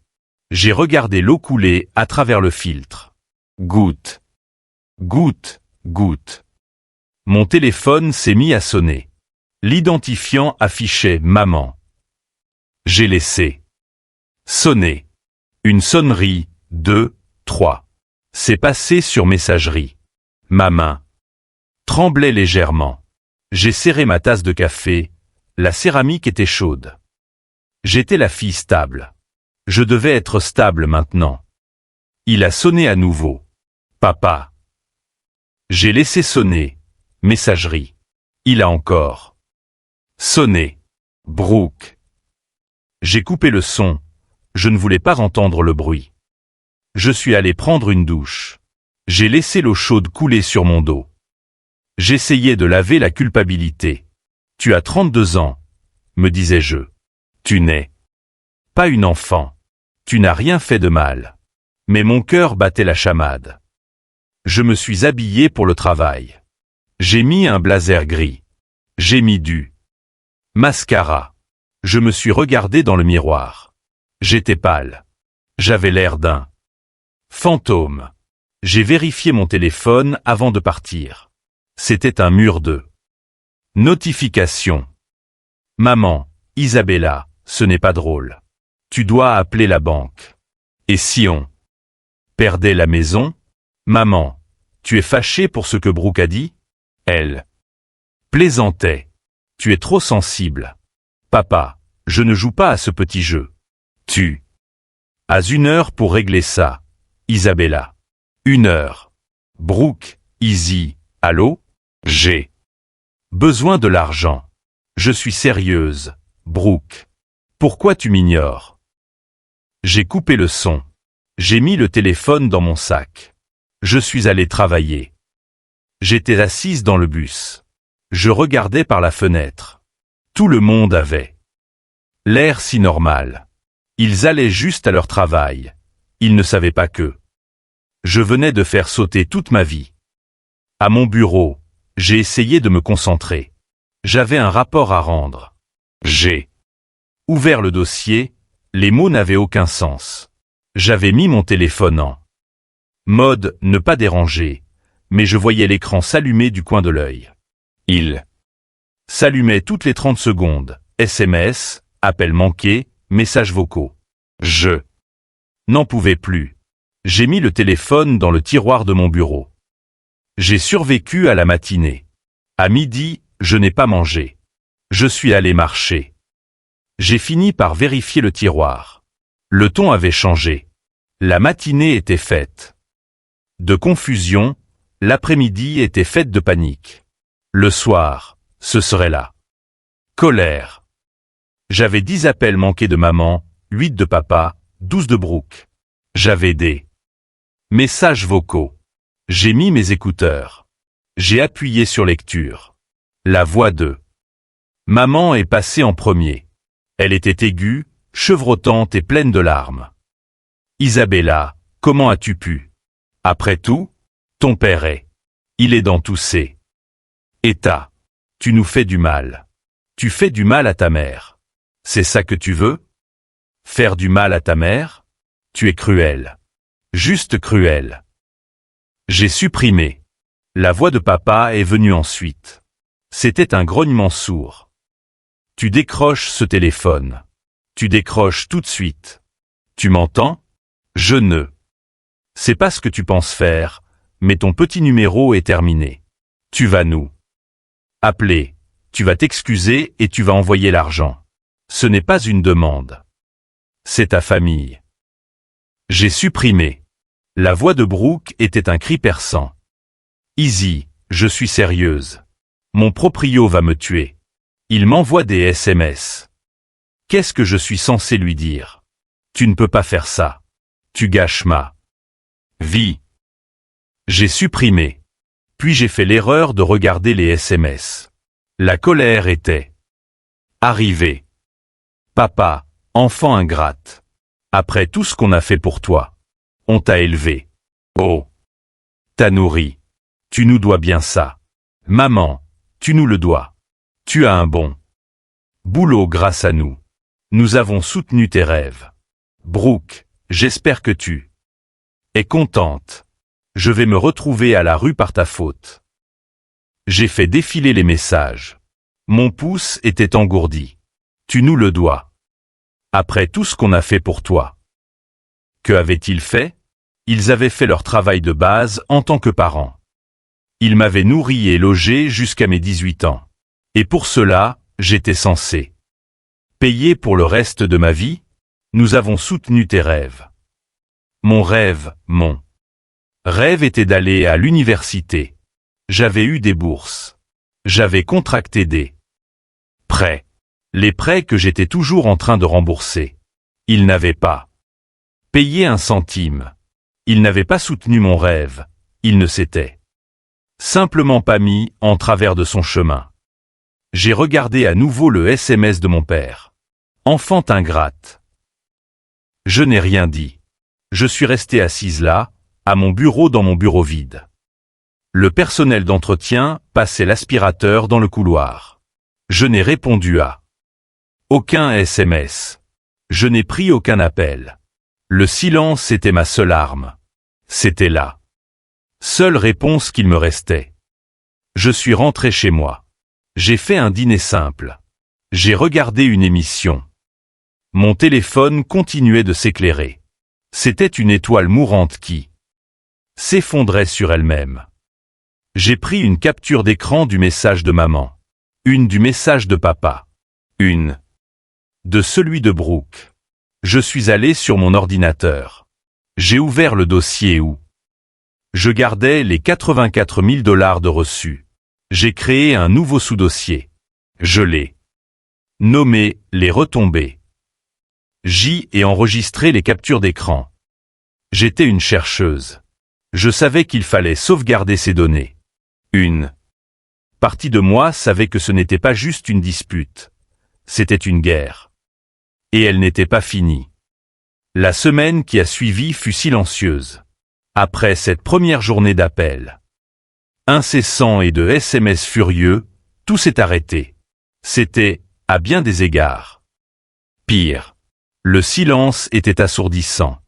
J'ai regardé l'eau couler à travers le filtre. Goutte. Goutte, goutte. Mon téléphone s'est mis à sonner. L'identifiant affichait maman. J'ai laissé sonner. Une sonnerie, 2, 3. C'est passé sur messagerie. Ma main tremblait légèrement. J'ai serré ma tasse de café. La céramique était chaude. J'étais la fille stable. Je devais être stable maintenant. Il a sonné à nouveau. Papa. J'ai laissé sonner. Messagerie. Il a encore sonné. Brooke. J'ai coupé le son. Je ne voulais pas entendre le bruit. Je suis allé prendre une douche. J'ai laissé l'eau chaude couler sur mon dos. J'essayais de laver la culpabilité. Tu as 32 ans, me disais-je. Tu n'es pas une enfant. Tu n'as rien fait de mal. Mais mon cœur battait la chamade. Je me suis habillé pour le travail. J'ai mis un blazer gris. J'ai mis du mascara. Je me suis regardé dans le miroir. J'étais pâle. J'avais l'air d'un fantôme. J'ai vérifié mon téléphone avant de partir. C'était un mur de notifications. Maman, Isabella, ce n'est pas drôle. Tu dois appeler la banque. Et si on perdait la maison? Maman, tu es fâchée pour ce que Brooke a dit? Elle plaisantait. Tu es trop sensible. Papa, je ne joue pas à ce petit jeu. Tu as 1 heure pour régler ça. Isabella. 1 heure. Brooke, Izzy, allô? J'ai besoin de l'argent. Je suis sérieuse, Brooke. Pourquoi tu m'ignores? J'ai coupé le son. J'ai mis le téléphone dans mon sac. Je suis allé travailler. J'étais assise dans le bus. Je regardais par la fenêtre. Tout le monde avait l'air si normal. Ils allaient juste à leur travail. Ils ne savaient pas que je venais de faire sauter toute ma vie. À mon bureau, j'ai essayé de me concentrer. J'avais un rapport à rendre. J'ai ouvert le dossier, les mots n'avaient aucun sens. J'avais mis mon téléphone en mode ne pas déranger, mais je voyais l'écran s'allumer du coin de l'œil. Il s'allumait toutes les 30 secondes, SMS, appels manqués, messages vocaux. Je n'en pouvais plus. J'ai mis le téléphone dans le tiroir de mon bureau. J'ai survécu à la matinée. À midi, je n'ai pas mangé. Je suis allé marcher. J'ai fini par vérifier le tiroir. Le ton avait changé. La matinée était faite de confusion, l'après-midi était faite de panique. Le soir, ce serait la colère. J'avais 10 appels manqués de maman, 8 de papa, 12 de Brooke. J'avais des messages vocaux. J'ai mis mes écouteurs. J'ai appuyé sur lecture. La voix de maman est passée en premier. Elle était aiguë, chevrotante et pleine de larmes. Isabella, comment as-tu pu? Après tout, ton père est. Il est dans tous ses états. Tu nous fais du mal. Tu fais du mal à ta mère. C'est ça que tu veux? Faire du mal à ta mère? Tu es cruel. Juste cruel. J'ai supprimé. La voix de papa est venue ensuite. C'était un grognement sourd. Tu décroches ce téléphone. Tu décroches tout de suite. Tu m'entends? Je ne sais pas ce que tu penses faire, mais ton petit numéro est terminé. Tu vas nous appeler, tu vas t'excuser et tu vas envoyer l'argent. Ce n'est pas une demande. C'est ta famille. J'ai supprimé. La voix de Brooke était un cri perçant. Izzy, je suis sérieuse. Mon proprio va me tuer. Il m'envoie des SMS. Qu'est-ce que je suis censé lui dire? Tu ne peux pas faire ça. Tu gâches ma vie. J'ai supprimé. Puis j'ai fait l'erreur de regarder les SMS. La colère était arrivée. Papa, enfant ingrate. Après tout ce qu'on a fait pour toi. On t'a élevé. Oh. T'as nourri. Tu nous dois bien ça. Maman, tu nous le dois. Tu as un bon boulot grâce à nous. Nous avons soutenu tes rêves. Brooke, j'espère que tu es contente. Je vais me retrouver à la rue par ta faute. J'ai fait défiler les messages. Mon pouce était engourdi. Tu nous le dois. Après tout ce qu'on a fait pour toi. Que avaient-ils fait? Ils avaient fait leur travail de base en tant que parents. Ils m'avaient nourri et logé jusqu'à mes 18 ans. Et pour cela, j'étais censé payer pour le reste de ma vie. Nous avons soutenu tes rêves. Mon rêve était d'aller à l'université. J'avais eu des bourses. J'avais contracté des prêts. Les prêts que j'étais toujours en train de rembourser. Ils n'avaient pas payé un centime. Ils n'avaient pas soutenu mon rêve. Ils ne s'étaient simplement pas mis en travers de son chemin. J'ai regardé à nouveau le SMS de mon père. Enfant ingrate. Je n'ai rien dit. Je suis restée assise là, à mon bureau dans mon bureau vide. Le personnel d'entretien passait l'aspirateur dans le couloir. Je n'ai répondu à aucun SMS. Je n'ai pris aucun appel. Le silence était ma seule arme. C'était la seule réponse qu'il me restait. Je suis rentré chez moi. J'ai fait un dîner simple. J'ai regardé une émission. Mon téléphone continuait de s'éclairer. C'était une étoile mourante qui s'effondrait sur elle-même. J'ai pris une capture d'écran du message de maman, une du message de papa, une de celui de Brooke. Je suis allé sur mon ordinateur. J'ai ouvert le dossier où je gardais les 84 000 $ de reçus. J'ai créé un nouveau sous-dossier. Je l'ai nommé « Les retombées ». J'y ai enregistré les captures d'écran. J'étais une chercheuse. Je savais qu'il fallait sauvegarder ces données. Une partie de moi savait que ce n'était pas juste une dispute. C'était une guerre. Et elle n'était pas finie. La semaine qui a suivi fut silencieuse. Après cette première journée d'appels incessants et de SMS furieux, tout s'est arrêté. C'était, à bien des égards, pire. Le silence était assourdissant,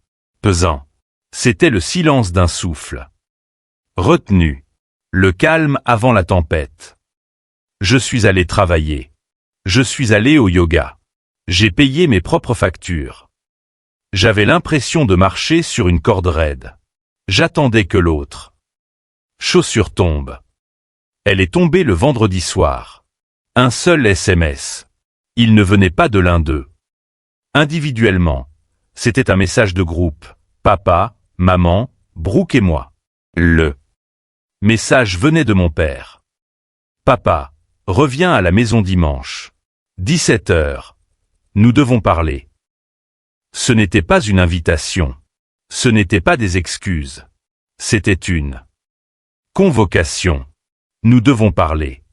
pesant. C'était le silence d'un souffle retenu, le calme avant la tempête. Je suis allé travailler. Je suis allé au yoga. J'ai payé mes propres factures. J'avais l'impression de marcher sur une corde raide. J'attendais que l'autre chaussure tombe. Elle est tombée le vendredi soir. Un seul SMS. Il ne venait pas de l'un d'eux. Individuellement, c'était un message de groupe. Papa, maman, Brooke et moi. Le message venait de mon père. Papa, reviens à la maison dimanche. 17 h. Nous devons parler. Ce n'était pas une invitation. Ce n'était pas des excuses. C'était une convocation. Nous devons parler.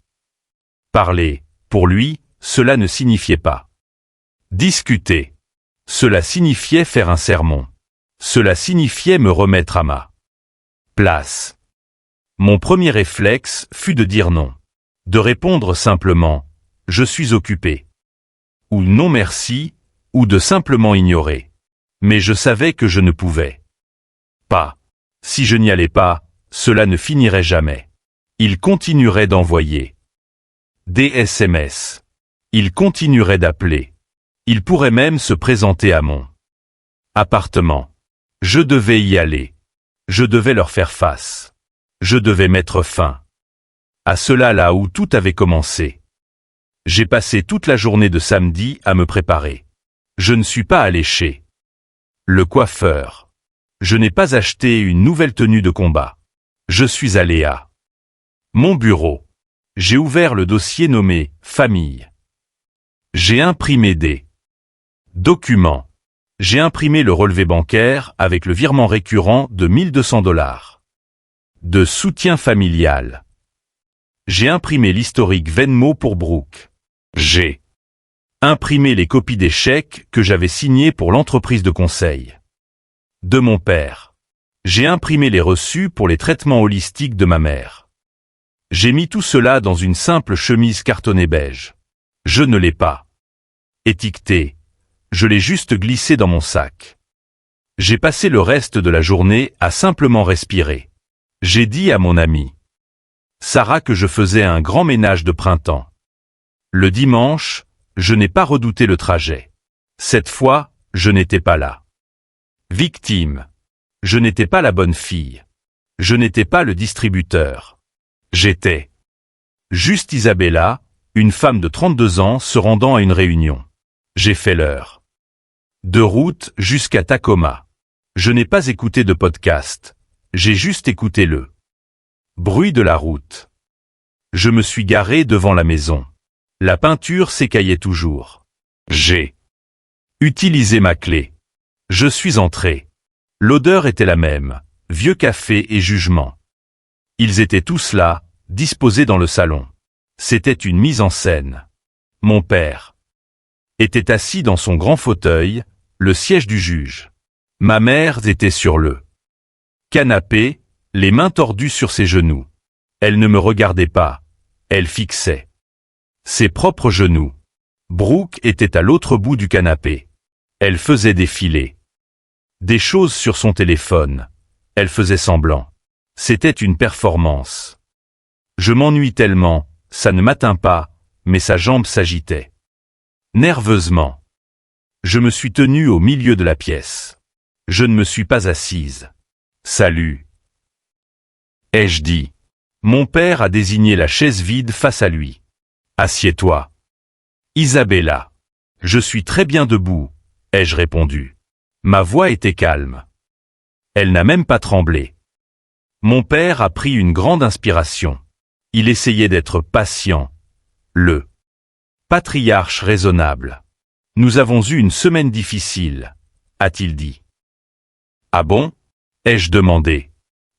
Parler, pour lui, cela ne signifiait pas discuter. Cela signifiait faire un sermon. Cela signifiait me remettre à ma place. Mon premier réflexe fut de dire non. De répondre simplement « Je suis occupé » ou « Non merci » ou de simplement ignorer. Mais je savais que je ne pouvais pas. Si je n'y allais pas, cela ne finirait jamais. Il continuerait d'envoyer des SMS. Il continuerait d'appeler. Il pourrait même se présenter à mon appartement. Je devais y aller. Je devais leur faire face. Je devais mettre fin à cela là où tout avait commencé. J'ai passé toute la journée de samedi à me préparer. Je ne suis pas allé chez le coiffeur. Je n'ai pas acheté une nouvelle tenue de combat. Je suis allé à mon bureau. J'ai ouvert le dossier nommé « Famille ». J'ai imprimé des documents. J'ai imprimé le relevé bancaire avec le virement récurrent de 1 200 $ de soutien familial. J'ai imprimé l'historique Venmo pour Brooke. J'ai imprimé les copies des chèques que j'avais signés pour l'entreprise de conseil de mon père. J'ai imprimé les reçus pour les traitements holistiques de ma mère. J'ai mis tout cela dans une simple chemise cartonnée beige. Je ne l'ai pas étiqueté. Je l'ai juste glissé dans mon sac. J'ai passé le reste de la journée à simplement respirer. J'ai dit à mon amie Sarah que je faisais un grand ménage de printemps. Le dimanche, je n'ai pas redouté le trajet. Cette fois, je n'étais pas là. Victime. Je n'étais pas la bonne fille. Je n'étais pas le distributeur. J'étais juste Isabella, une femme de 32 ans se rendant à une réunion. J'ai fait l'heure de route jusqu'à Tacoma. Je n'ai pas écouté de podcast. J'ai juste écouté le bruit de la route. Je me suis garé devant la maison. La peinture s'écaillait toujours. J'ai utilisé ma clé. Je suis entré. L'odeur était la même, vieux café et jugement. Ils étaient tous là, disposés dans le salon. C'était une mise en scène. Mon père était assis dans son grand fauteuil, le siège du juge. Ma mère était sur le canapé, les mains tordues sur ses genoux. Elle ne me regardait pas, elle fixait ses propres genoux. Brooke était à l'autre bout du canapé. Elle faisait défiler des choses sur son téléphone. Elle faisait semblant. C'était une performance. Je m'ennuie tellement, ça ne m'atteint pas, mais sa jambe s'agitait nerveusement. Je me suis tenue au milieu de la pièce. Je ne me suis pas assise. Salut, ai-je dit. Mon père a désigné la chaise vide face à lui. Assieds-toi. Isabella. Je suis très bien debout, ai-je répondu. Ma voix était calme. Elle n'a même pas tremblé. Mon père a pris une grande inspiration. Il essayait d'être patient. Le patriarche raisonnable. Nous avons eu une semaine difficile, a-t-il dit. Ah bon? Ai-je demandé.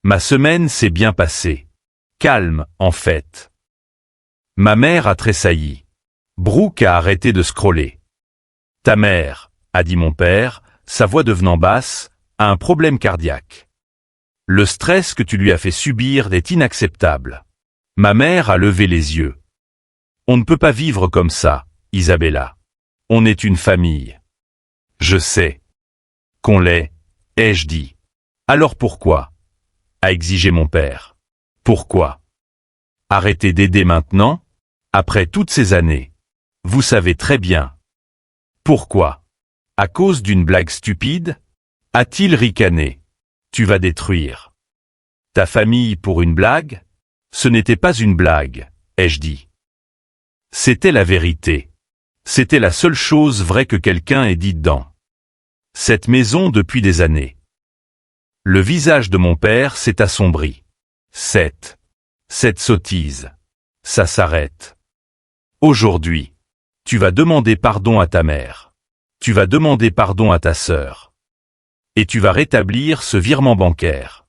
Ma semaine s'est bien passée. Calme, en fait. Ma mère a tressailli. Brooke a arrêté de scroller. Ta mère, a dit mon père, sa voix devenant basse, a un problème cardiaque. Le stress que tu lui as fait subir est inacceptable. Ma mère a levé les yeux. On ne peut pas vivre comme ça, Isabella. On est une famille. Je sais. Qu'on l'est, ai-je dit. Alors pourquoi? A exigé mon père. Pourquoi? Arrêtez d'aider maintenant? Après toutes ces années. Vous savez très bien. Pourquoi? À cause d'une blague stupide? A-t-il ricané? Tu vas détruire ta famille pour une blague? Ce n'était pas une blague, ai-je dit. C'était la vérité. C'était la seule chose vraie que quelqu'un ait dite dans cette maison depuis des années. Le visage de mon père s'est assombri. Cette sottise. Ça s'arrête. Aujourd'hui, tu vas demander pardon à ta mère. Tu vas demander pardon à ta sœur. Et tu vas rétablir ce virement bancaire.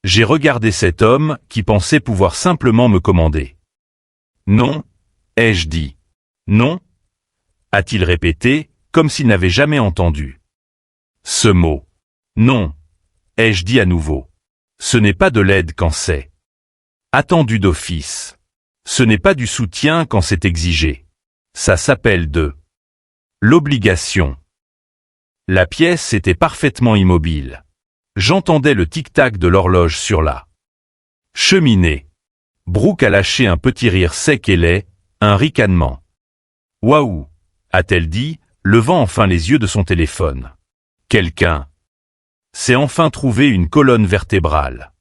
J'ai regardé cet homme qui pensait pouvoir simplement me commander. Non, ai-je dit. Non, a-t-il répété, comme s'il n'avait jamais entendu ce mot. Non, ai-je dit à nouveau. Ce n'est pas de l'aide quand c'est attendu d'office. Ce n'est pas du soutien quand c'est exigé. Ça s'appelle de l'obligation. La pièce était parfaitement immobile. J'entendais le tic-tac de l'horloge sur la cheminée. Brooke a lâché un petit rire sec et laid, un ricanement. Waouh, a-t-elle dit, levant enfin les yeux de son téléphone. Quelqu'un s'est enfin trouvé une colonne vertébrale.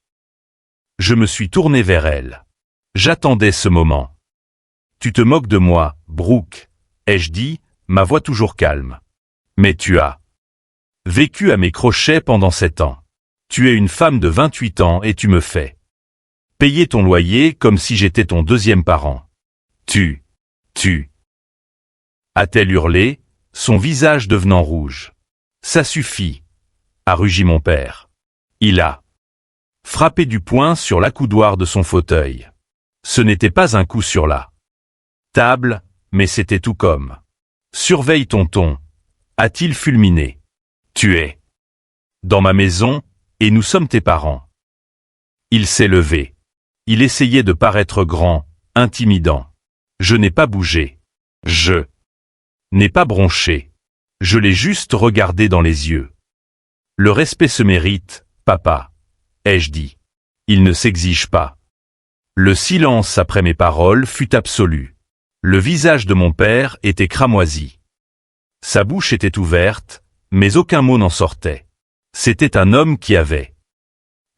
Je me suis tourné vers elle. J'attendais ce moment. Tu te moques de moi, Brooke, ai-je dit, ma voix toujours calme. Mais tu as vécu à mes crochets pendant 7 ans. Tu es une femme de 28 ans et tu me fais payer ton loyer comme si j'étais ton deuxième parent. Tu. A-t-elle hurlé, son visage devenant rouge. Ça suffit, a rugi mon père. Il a frappé du poing sur l'accoudoir de son fauteuil. Ce n'était pas un coup sur la table, mais c'était tout comme. Surveille ton ton, a-t-il fulminé. Tu es dans ma maison, et nous sommes tes parents. Il s'est levé. Il essayait de paraître grand, intimidant. Je n'ai pas bougé. Je n'ai pas bronché. Je l'ai juste regardé dans les yeux. Le respect se mérite, papa, ai-je dit. Il ne s'exige pas. Le silence après mes paroles fut absolu. Le visage de mon père était cramoisi. Sa bouche était ouverte, mais aucun mot n'en sortait. C'était un homme qui avait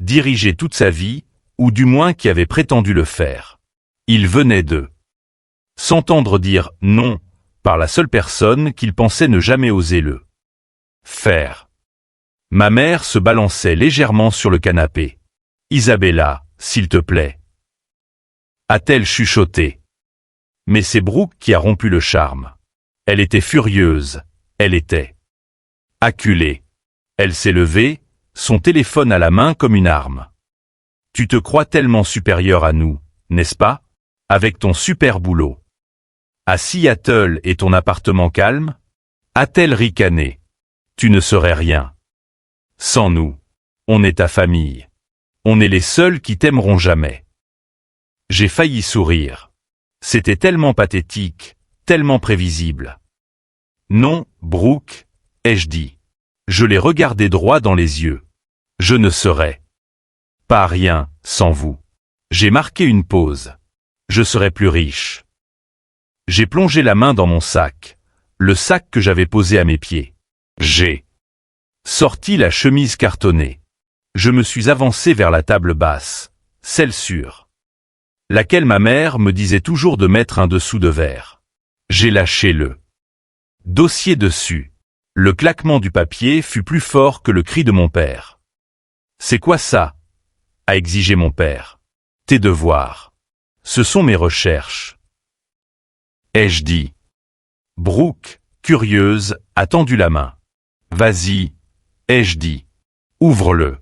dirigé toute sa vie, ou du moins qui avait prétendu le faire. Il venait de s'entendre dire non par la seule personne qu'il pensait ne jamais oser le faire. Ma mère se balançait légèrement sur le canapé. Isabella, s'il te plaît. A-t-elle chuchoté. Mais c'est Brooke qui a rompu le charme. Elle était furieuse, elle était acculée. Elle s'est levée, son téléphone à la main comme une arme. Tu te crois tellement supérieur à nous, n'est-ce pas? Avec ton super boulot. À Seattle et ton appartement calme? A-t-elle ricané? Tu ne serais rien. Sans nous. On est ta famille. On est les seuls qui t'aimeront jamais. J'ai failli sourire. C'était tellement pathétique, tellement prévisible. Non, Brooke, ai-je dit. Je l'ai regardé droit dans les yeux. Je ne serais pas rien sans vous. J'ai marqué une pause. Je serais plus riche. J'ai plongé la main dans mon sac. le sac que j'avais posé à mes pieds. J'ai sorti la chemise cartonnée. Je me suis avancé vers la table basse, celle sur laquelle ma mère me disait toujours de mettre un dessous de verre. J'ai lâché le dossier dessus. Le claquement du papier fut plus fort que le cri de mon père. « C'est quoi ça ?» a exigé mon père. « Tes devoirs. Ce sont mes recherches. » Ai-je dit. Brooke, curieuse, a tendu la main. « Vas-y, » ai-je dit. « Ouvre-le. »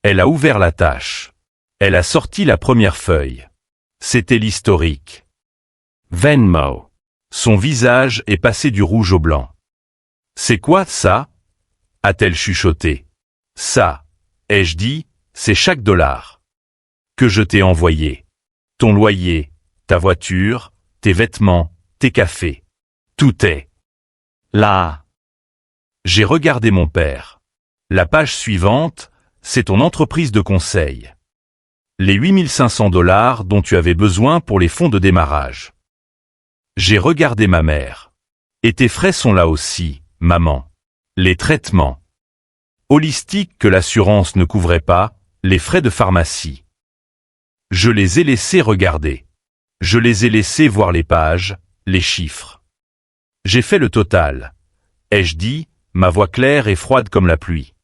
Elle a ouvert la tâche. Elle a sorti la première feuille. C'était l'historique. Venmo. Son visage est passé du rouge au blanc. « C'est quoi ça ?» a-t-elle chuchoté. « Ça, » ai-je dit, c'est chaque dollar que je t'ai envoyé. Ton loyer, ta voiture, tes vêtements, tes cafés. Tout est là. J'ai regardé mon père. La page suivante, c'est ton entreprise de conseil. Les 8500 $ dont tu avais besoin pour les fonds de démarrage. J'ai regardé ma mère. Et tes frais sont là aussi, maman. Les traitements holistiques que l'assurance ne couvrait pas, les frais de pharmacie. Je les ai laissés regarder. Je les ai laissés voir les pages, les chiffres. J'ai fait le total. Ai-je dit, ma voix claire et froide comme la pluie.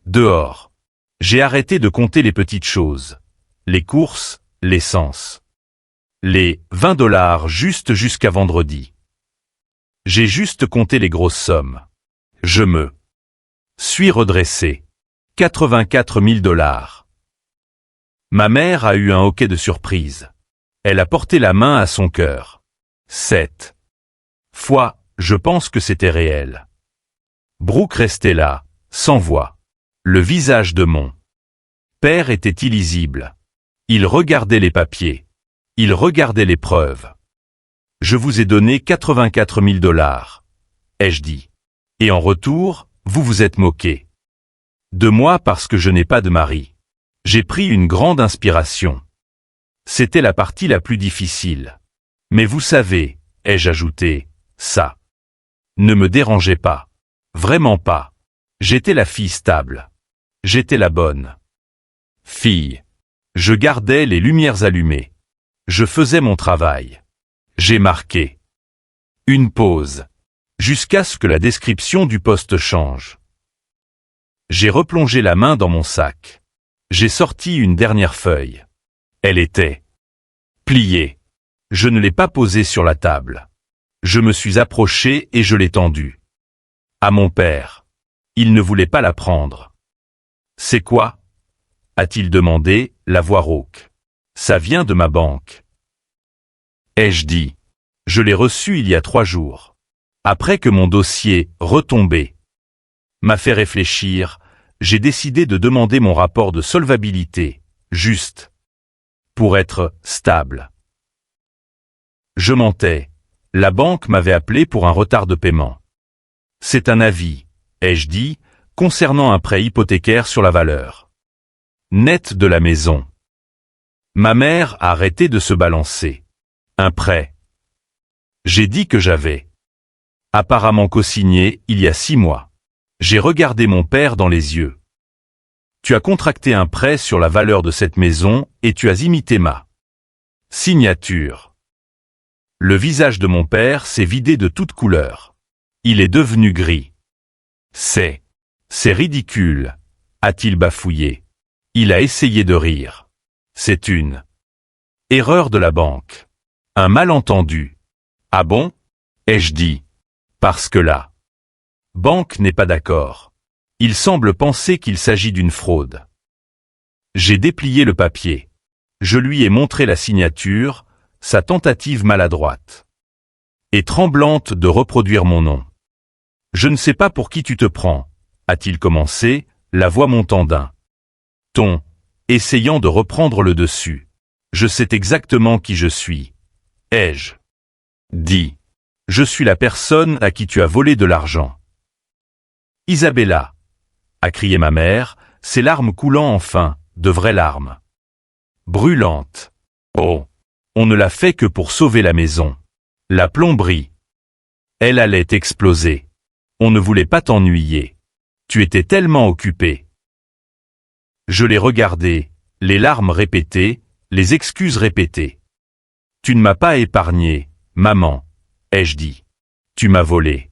Dehors. J'ai arrêté de compter les petites choses. Les courses, l'essence. Les 20 $ juste jusqu'à vendredi. J'ai juste compté les grosses sommes. Je me suis redressé. 84 000 $. Ma mère a eu un hoquet de surprise. Elle a porté la main à son cœur. Cette fois, je pense que c'était réel. Brooke restait là, sans voix. Le visage de mon père était illisible. Il regardait les papiers. Il regardait les preuves. Je vous ai donné 84 000 $, ai-je dit. Et en retour, vous vous êtes moqué de moi parce que je n'ai pas de mari. J'ai pris une grande inspiration. C'était la partie la plus difficile. Mais vous savez, ai-je ajouté, ça ne me dérangeait pas. Vraiment pas. J'étais la fille stable. J'étais la bonne fille. Je gardais les lumières allumées. Je faisais mon travail. J'ai marqué une pause, jusqu'à ce que la description du poste change. J'ai replongé la main dans mon sac. J'ai sorti une dernière feuille. Elle était pliée. Je ne l'ai pas posée sur la table. Je me suis approché et je l'ai tendue à mon père. Il ne voulait pas la prendre. « C'est quoi ?» a-t-il demandé, la voix rauque. « Ça vient de ma banque. » Ai-je dit. Je l'ai reçu il y a 3 jours. Après que mon dossier, retombé, m'a fait réfléchir, j'ai décidé de demander mon rapport de solvabilité, juste, pour être stable. Je mentais. La banque m'avait appelé pour un retard de paiement. C'est un avis, ai-je dit, concernant un prêt hypothécaire sur la valeur nette de la maison. Ma mère a arrêté de se balancer. Un prêt. J'ai dit que j'avais apparemment co-signé il y a 6 mois. J'ai regardé mon père dans les yeux. Tu as contracté un prêt sur la valeur de cette maison et tu as imité ma signature. Le visage de mon père s'est vidé de toute couleur. Il est devenu gris. C'est ridicule, a-t-il bafouillé. Il a essayé de rire. C'est une erreur de la banque. Un malentendu. Ah bon? Ai-je dit. Parce que la banque n'est pas d'accord. Il semble penser qu'il s'agit d'une fraude. J'ai déplié le papier. Je lui ai montré la signature, sa tentative maladroite et tremblante de reproduire mon nom. Je ne sais pas pour qui tu te prends, a-t-il commencé, la voix montant d'un ton, essayant de reprendre le dessus. Je sais exactement qui je suis. Ai-je dit. Je suis la personne à qui tu as volé de l'argent. Isabella, a crié ma mère, ses larmes coulant enfin, de vraies larmes. Brûlantes. Oh, on ne l'a fait que pour sauver la maison. La plomberie. Elle allait exploser. On ne voulait pas t'ennuyer. Tu étais tellement occupé. Je l'ai regardé, les larmes répétées, les excuses répétées. Tu ne m'as pas épargné, maman, ai-je dit. Tu m'as volé.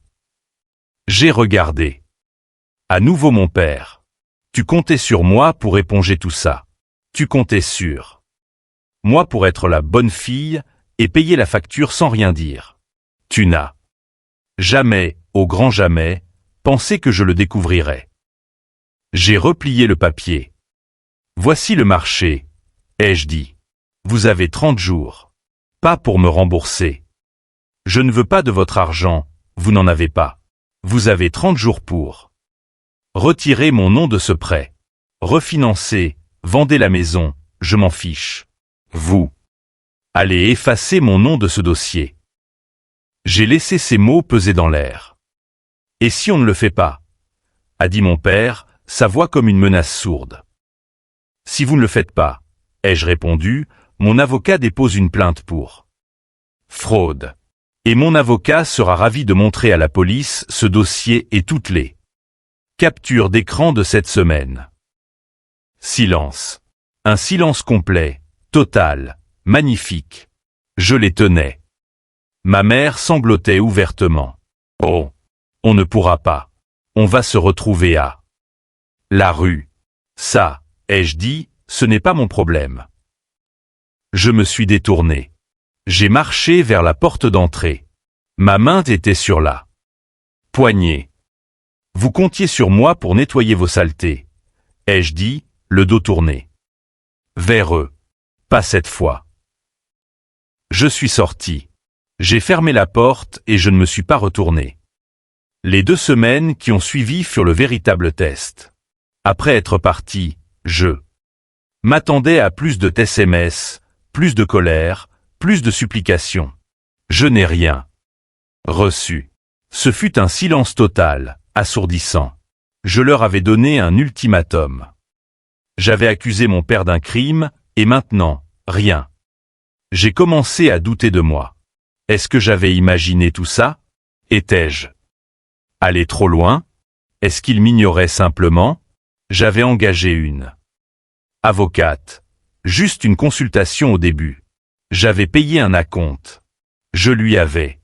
J'ai regardé. À nouveau mon père. Tu comptais sur moi pour éponger tout ça. Tu comptais sur moi pour être la bonne fille et payer la facture sans rien dire. Tu n'as jamais, au grand jamais, pensé que je le découvrirais. J'ai replié le papier. Voici le marché, ai-je dit. Vous avez 30 jours. Pas pour me rembourser. Je ne veux pas de votre argent, vous n'en avez pas. Vous avez 30 jours pour retirer mon nom de ce prêt. Refinancer, vendez la maison, je m'en fiche. Vous allez effacer mon nom de ce dossier. J'ai laissé ces mots peser dans l'air. Et si on ne le fait pas? A dit mon père, sa voix comme une menace sourde. Si vous ne le faites pas, ai-je répondu, mon avocat dépose une plainte pour fraude. Et mon avocat sera ravi de montrer à la police ce dossier et toutes les captures d'écran de cette semaine. Silence. Un silence complet, total, magnifique. Je les tenais. Ma mère sanglotait ouvertement. Oh, on ne pourra pas. On va se retrouver à la rue. Ça, ai-je dit, ce n'est pas mon problème. Je me suis détourné. J'ai marché vers la porte d'entrée. Ma main était sur la poignée. Vous comptiez sur moi pour nettoyer vos saletés, ai-je dit, le dos tourné vers eux. Pas cette fois. Je suis sorti. J'ai fermé la porte et je ne me suis pas retourné. Les 2 semaines qui ont suivi furent le véritable test. Après être parti, je m'attendais à plus de SMS, plus de colère, plus de supplications. Je n'ai rien reçu. Ce fut un silence total, assourdissant. Je leur avais donné un ultimatum. J'avais accusé mon père d'un crime, et maintenant, rien. J'ai commencé à douter de moi. Est-ce que j'avais imaginé tout ça? Étais-je allé trop loin? Est-ce qu'il m'ignorait simplement? J'avais engagé une avocate. Juste une consultation au début. J'avais payé un acompte. Je lui avais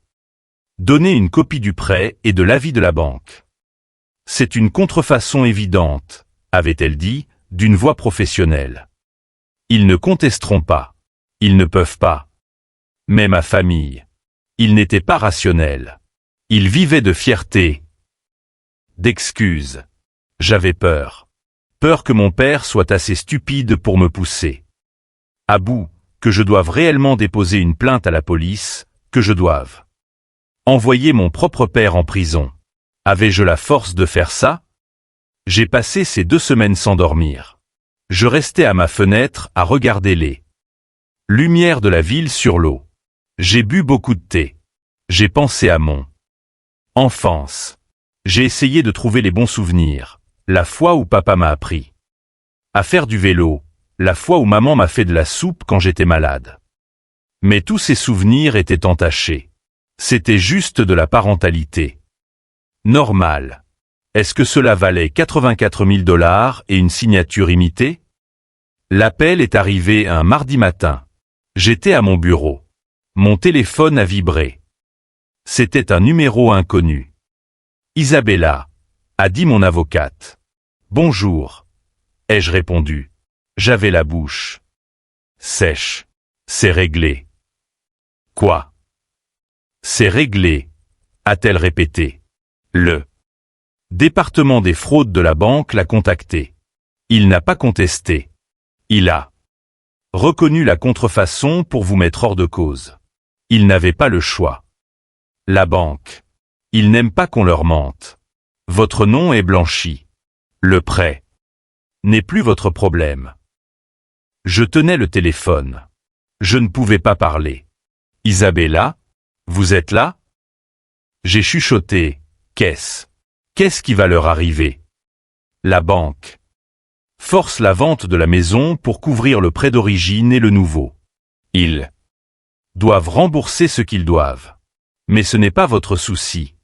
donné une copie du prêt et de l'avis de la banque. C'est une contrefaçon évidente, avait-elle dit, d'une voix professionnelle. Ils ne contesteront pas. Ils ne peuvent pas. Mais ma famille. Ils n'étaient pas rationnels. Ils vivaient de fierté, d'excuses. J'avais peur. Peur que mon père soit assez stupide pour me pousser à bout, que je doive réellement déposer une plainte à la police, que je doive envoyer mon propre père en prison. Avais-je la force de faire ça? J'ai passé ces 2 semaines sans dormir. Je restais à ma fenêtre à regarder les lumières de la ville sur l'eau. J'ai bu beaucoup de thé. J'ai pensé à mon enfance. J'ai essayé de trouver les bons souvenirs, la fois où papa m'a appris à faire du vélo, la fois où maman m'a fait de la soupe quand j'étais malade. Mais tous ces souvenirs étaient entachés. C'était juste de la parentalité. Normal. Est-ce que cela valait 84 000 $ et une signature imitée? L'appel est arrivé un mardi matin. J'étais à mon bureau. Mon téléphone a vibré. C'était un numéro inconnu. Isabella, a dit mon avocate. Bonjour, ai-je répondu. J'avais la bouche sèche. C'est réglé. Quoi? C'est réglé, a-t-elle répété. Le département des fraudes de la banque l'a contacté. Il n'a pas contesté. Il a reconnu la contrefaçon pour vous mettre hors de cause. Il n'avait pas le choix. La banque. Ils n'aiment pas qu'on leur mente. Votre nom est blanchi. Le prêt n'est plus votre problème. Je tenais le téléphone. Je ne pouvais pas parler. Isabella, vous êtes là? J'ai chuchoté. Qu'est-ce qui va leur arriver? La banque force la vente de la maison pour couvrir le prêt d'origine et le nouveau. Ils doivent rembourser ce qu'ils doivent. Mais ce n'est pas votre souci.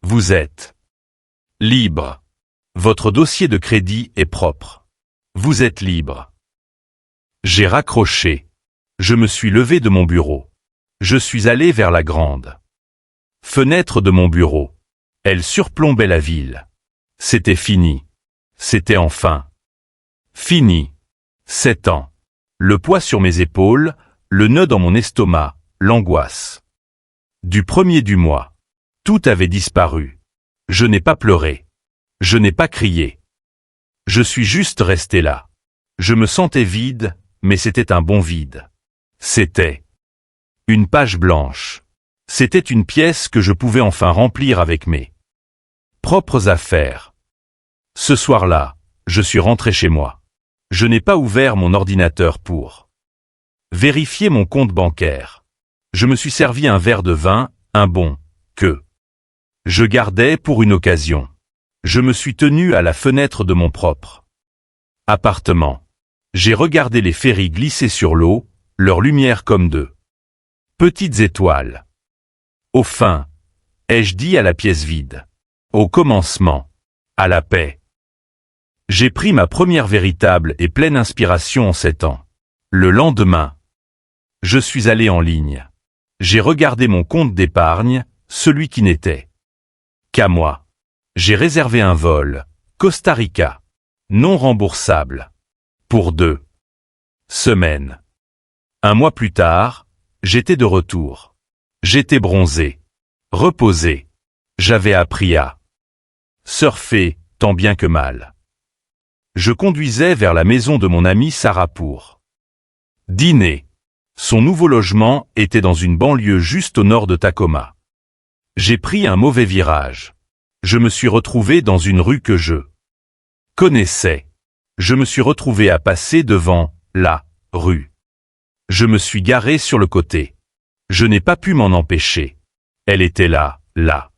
Vous êtes libre. Votre dossier de crédit est propre. Vous êtes libre. J'ai raccroché. Je me suis levé de mon bureau. Je suis allé vers la grande fenêtre de mon bureau. Elle surplombait la ville. C'était fini. C'était enfin fini. 7 ans. Le poids sur mes épaules, le nœud dans mon estomac, l'angoisse. Du premier du mois. Tout avait disparu. Je n'ai pas pleuré. Je n'ai pas crié. Je suis juste resté là. Je me sentais vide, mais c'était un bon vide. C'était une page blanche. C'était une pièce que je pouvais enfin remplir avec mes propres affaires. Ce soir-là, je suis rentré chez moi. Je n'ai pas ouvert mon ordinateur pour vérifier mon compte bancaire. Je me suis servi un verre de vin, un bon, que je gardais pour une occasion. Je me suis tenu à la fenêtre de mon propre appartement. J'ai regardé les ferries glisser sur l'eau, leur lumière comme de petites étoiles. Au fin, ai-je dit à la pièce vide. Au commencement, à la paix. J'ai pris ma première véritable et pleine inspiration en 7 ans. Le lendemain, je suis allé en ligne. J'ai regardé mon compte d'épargne, celui qui n'était qu'à moi. J'ai réservé un vol, Costa Rica, non remboursable, pour 2 semaines. Un mois plus tard, j'étais de retour. J'étais bronzé, reposé. J'avais appris à surfer, tant bien que mal. Je conduisais vers la maison de mon ami Sarah pour dîner. Son nouveau logement était dans une banlieue juste au nord de Tacoma. J'ai pris un mauvais virage. Je me suis retrouvé dans une rue que je connaissais. Je me suis retrouvé à passer devant la rue. Je me suis garé sur le côté. Je n'ai pas pu m'en empêcher. Elle était là, la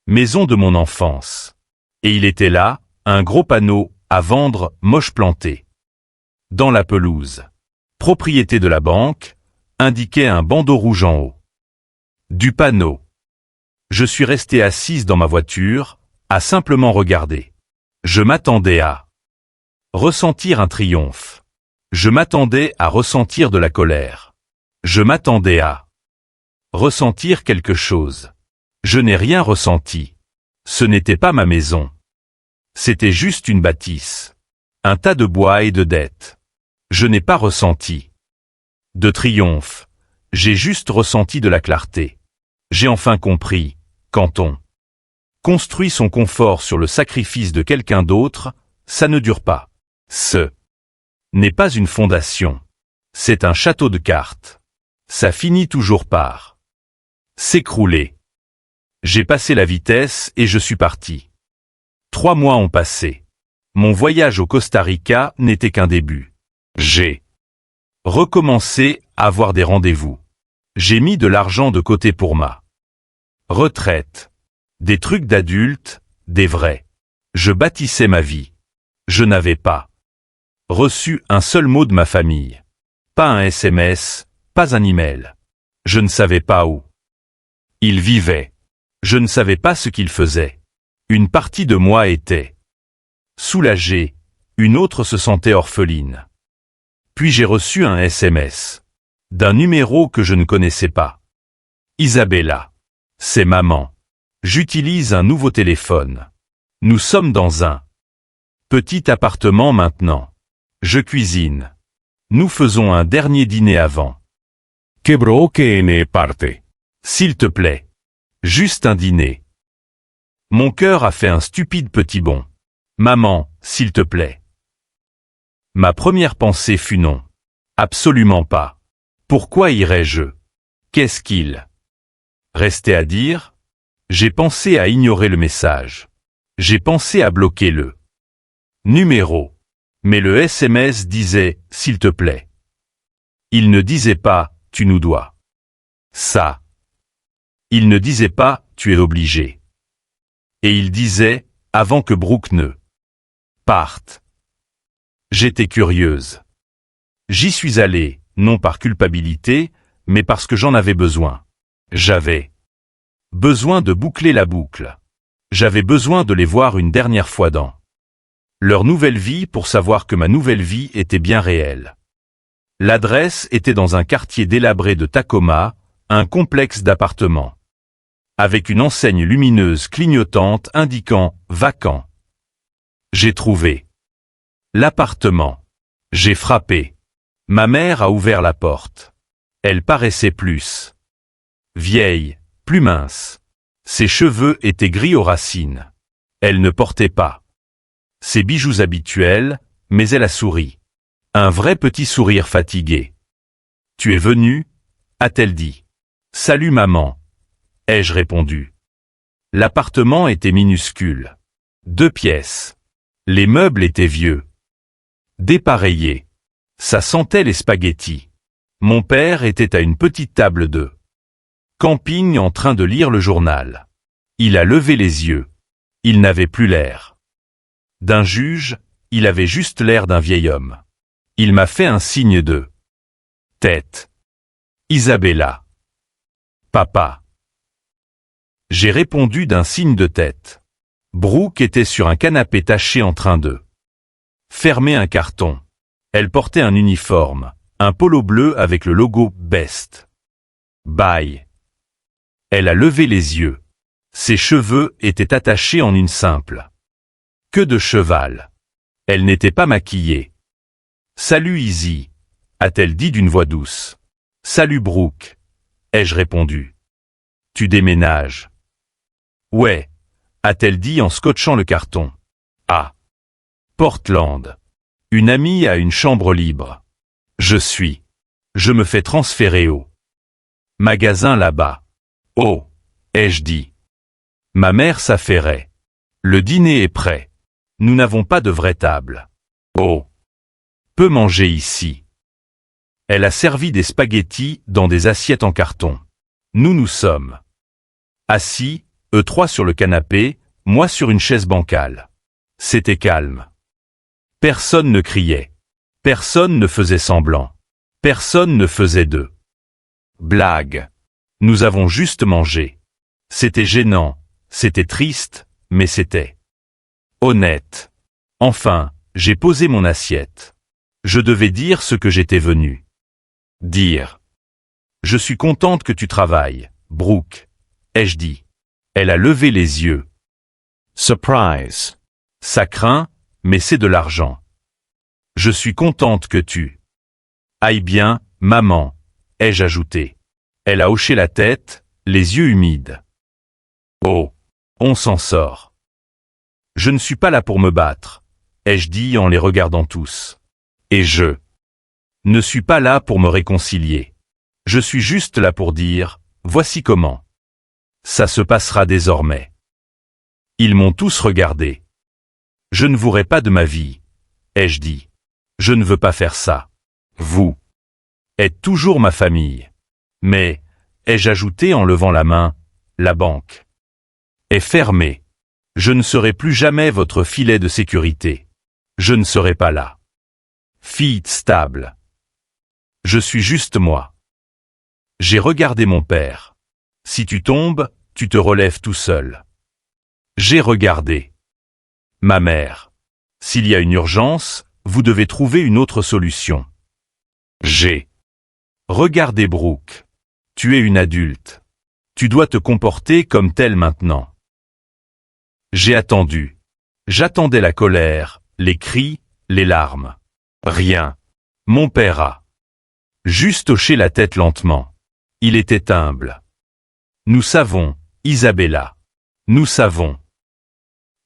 maison de mon enfance. Et il était là, un gros panneau, à vendre, moche planté. Dans la pelouse. Propriété de la banque, indiquait un bandeau rouge en haut du panneau. Je suis resté assise dans ma voiture, à simplement regarder. Je m'attendais à ressentir un triomphe. Je m'attendais à ressentir de la colère. Je m'attendais à ressentir quelque chose. Je n'ai rien ressenti. Ce n'était pas ma maison. C'était juste une bâtisse. Un tas de bois et de dettes. Je n'ai pas ressenti de triomphe. J'ai juste ressenti de la clarté. J'ai enfin compris, quand on construit son confort sur le sacrifice de quelqu'un d'autre, ça ne dure pas. Ce n'est pas une fondation. C'est un château de cartes. Ça finit toujours par s'écrouler. J'ai passé la vitesse et je suis parti. 3 mois ont passé. Mon voyage au Costa Rica n'était qu'un début. J'ai recommencé à avoir des rendez-vous. J'ai mis de l'argent de côté pour ma retraite. Des trucs d'adultes, des vrais. Je bâtissais ma vie. Je n'avais pas reçu un seul mot de ma famille. Pas un SMS, pas un email. Je ne savais pas où ils vivaient. Je ne savais pas ce qu'ils faisaient. Une partie de moi était soulagée, une autre se sentait orpheline. Puis j'ai reçu un SMS d'un numéro que je ne connaissais pas. Isabella, c'est maman. J'utilise un nouveau téléphone. Nous sommes dans un petit appartement maintenant. Je cuisine. Nous faisons un dernier dîner avant. Che broche ne parte. S'il te plaît. Juste un dîner. Mon cœur a fait un stupide petit bond. Maman, s'il te plaît. Ma première pensée fut non. Absolument pas. Pourquoi irais-je? Qu'est-ce qu'il restait à dire? J'ai pensé à ignorer le message. J'ai pensé à bloquer le numéro. Mais le SMS disait « S'il te plaît ». Il ne disait pas « Tu nous dois ça ». Il ne disait pas « Tu es obligé ». Et il disait « Avant que Brooke ne parte ». J'étais curieuse. J'y suis allé, non par culpabilité, mais parce que j'en avais besoin. J'avais Besoin de boucler la boucle. J'avais besoin de les voir une dernière fois dans leur nouvelle vie pour savoir que ma nouvelle vie était bien réelle. L'adresse était dans un quartier délabré de Tacoma, un complexe d'appartements. Avec une enseigne lumineuse clignotante indiquant « vacant ». J'ai trouvé l'appartement. J'ai frappé. Ma mère a ouvert la porte. Elle paraissait plus vieille, plus mince. Ses cheveux étaient gris aux racines. Elle ne portait pas ses bijoux habituels, mais elle a souri. Un vrai petit sourire fatigué. « Tu es venue ?» a-t-elle dit. « Salut maman » ai-je répondu. L'appartement était minuscule. 2 pièces. Les meubles étaient vieux. Dépareillés. Ça sentait les spaghettis. Mon père était à une petite table de camping en train de lire le journal. Il a levé les yeux. Il n'avait plus l'air d'un juge, il avait juste l'air d'un vieil homme. Il m'a fait un signe de tête. Isabella. Papa. J'ai répondu d'un signe de tête. Brooke était sur un canapé taché en train de fermer un carton. Elle portait un uniforme, un polo bleu avec le logo Best Buy. Elle a levé les yeux. Ses cheveux étaient attachés en une simple queue de cheval. Elle n'était pas maquillée. « Salut Izzy » a-t-elle dit d'une voix douce. « Salut Brooke » ai-je répondu. « Tu déménages ?»« Ouais » a-t-elle dit en scotchant le carton. « Ah. Portland. Une amie a une chambre libre. Je me fais transférer au magasin là-bas. »« Oh » ai-je dit. Ma mère s'affairait. « Le dîner est prêt. Nous n'avons pas de vraie table. »« Oh. Peux manger ici. » Elle a servi des spaghettis dans des assiettes en carton. Nous sommes assis, eux 3 sur le canapé, moi sur une chaise bancale. C'était calme. Personne ne criait. Personne ne faisait semblant. Personne ne faisait de blagues. Nous avons juste mangé. C'était gênant, c'était triste, mais c'était honnête. Enfin, j'ai posé mon assiette. Je devais dire ce que j'étais venu dire. Je suis contente que tu travailles, Brooke, ai-je dit. Elle a levé les yeux. Surprise. Ça craint, mais c'est de l'argent. Je suis contente que tu ailles bien, maman, ai-je ajouté. Elle a hoché la tête, les yeux humides. Oh, on s'en sort. Je ne suis pas là pour me battre, ai-je dit en les regardant tous. Et je ne suis pas là pour me réconcilier. Je suis juste là pour dire, voici comment ça se passera désormais. Ils m'ont tous regardé. Je ne voudrais pas de ma vie, ai-je dit. Je ne veux pas faire ça. Vous êtes toujours ma famille. Mais, ai-je ajouté en levant la main, la banque est fermée. Je ne serai plus jamais votre filet de sécurité. Je ne serai pas là. Fille stable. Je suis juste moi. J'ai regardé mon père. Si tu tombes, tu te relèves tout seul. J'ai regardé ma mère. S'il y a une urgence, vous devez trouver une autre solution. J'ai regardé Brooke. Tu es une adulte. Tu dois te comporter comme telle maintenant. J'ai attendu. J'attendais la colère, les cris, les larmes. Rien. Mon père a juste hoché la tête lentement. Il était humble. Nous savons, Isabella. Nous savons.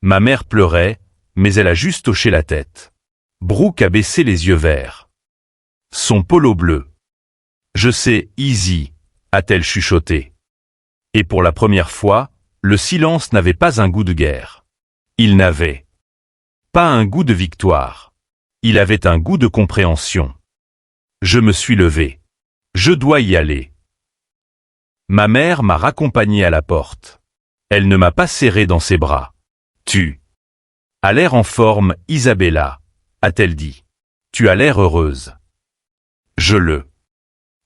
Ma mère pleurait, mais elle a juste hoché la tête. Brooke a baissé les yeux verts. Son polo bleu. Je sais, Izzy, a-t-elle chuchoté. Et pour la première fois, le silence n'avait pas un goût de guerre. Il n'avait pas un goût de victoire. Il avait un goût de compréhension. Je me suis levé. Je dois y aller. Ma mère m'a raccompagné à la porte. Elle ne m'a pas serré dans ses bras. Tu as l'air en forme, Isabella, a-t-elle dit. Tu as l'air heureuse. Je le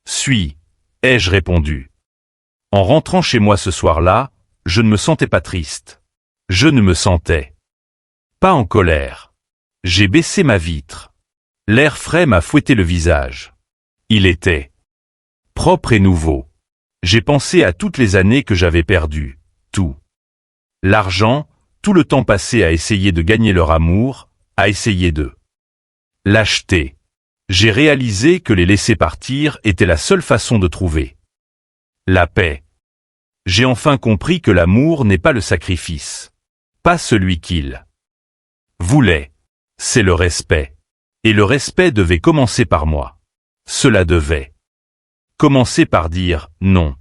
suis, ai-je répondu. En rentrant chez moi ce soir-là, je ne me sentais pas triste. Je ne me sentais pas en colère. J'ai baissé ma vitre. L'air frais m'a fouetté le visage. Il était propre et nouveau. J'ai pensé à toutes les années que j'avais perdues, tout. L'argent, tout le temps passé à essayer de gagner leur amour, à essayer de l'acheter. J'ai réalisé que les laisser partir était la seule façon de trouver la paix. J'ai enfin compris que l'amour n'est pas le sacrifice. Pas celui qu'il voulait. C'est le respect. Et le respect devait commencer par moi. Cela devait commencer par dire non.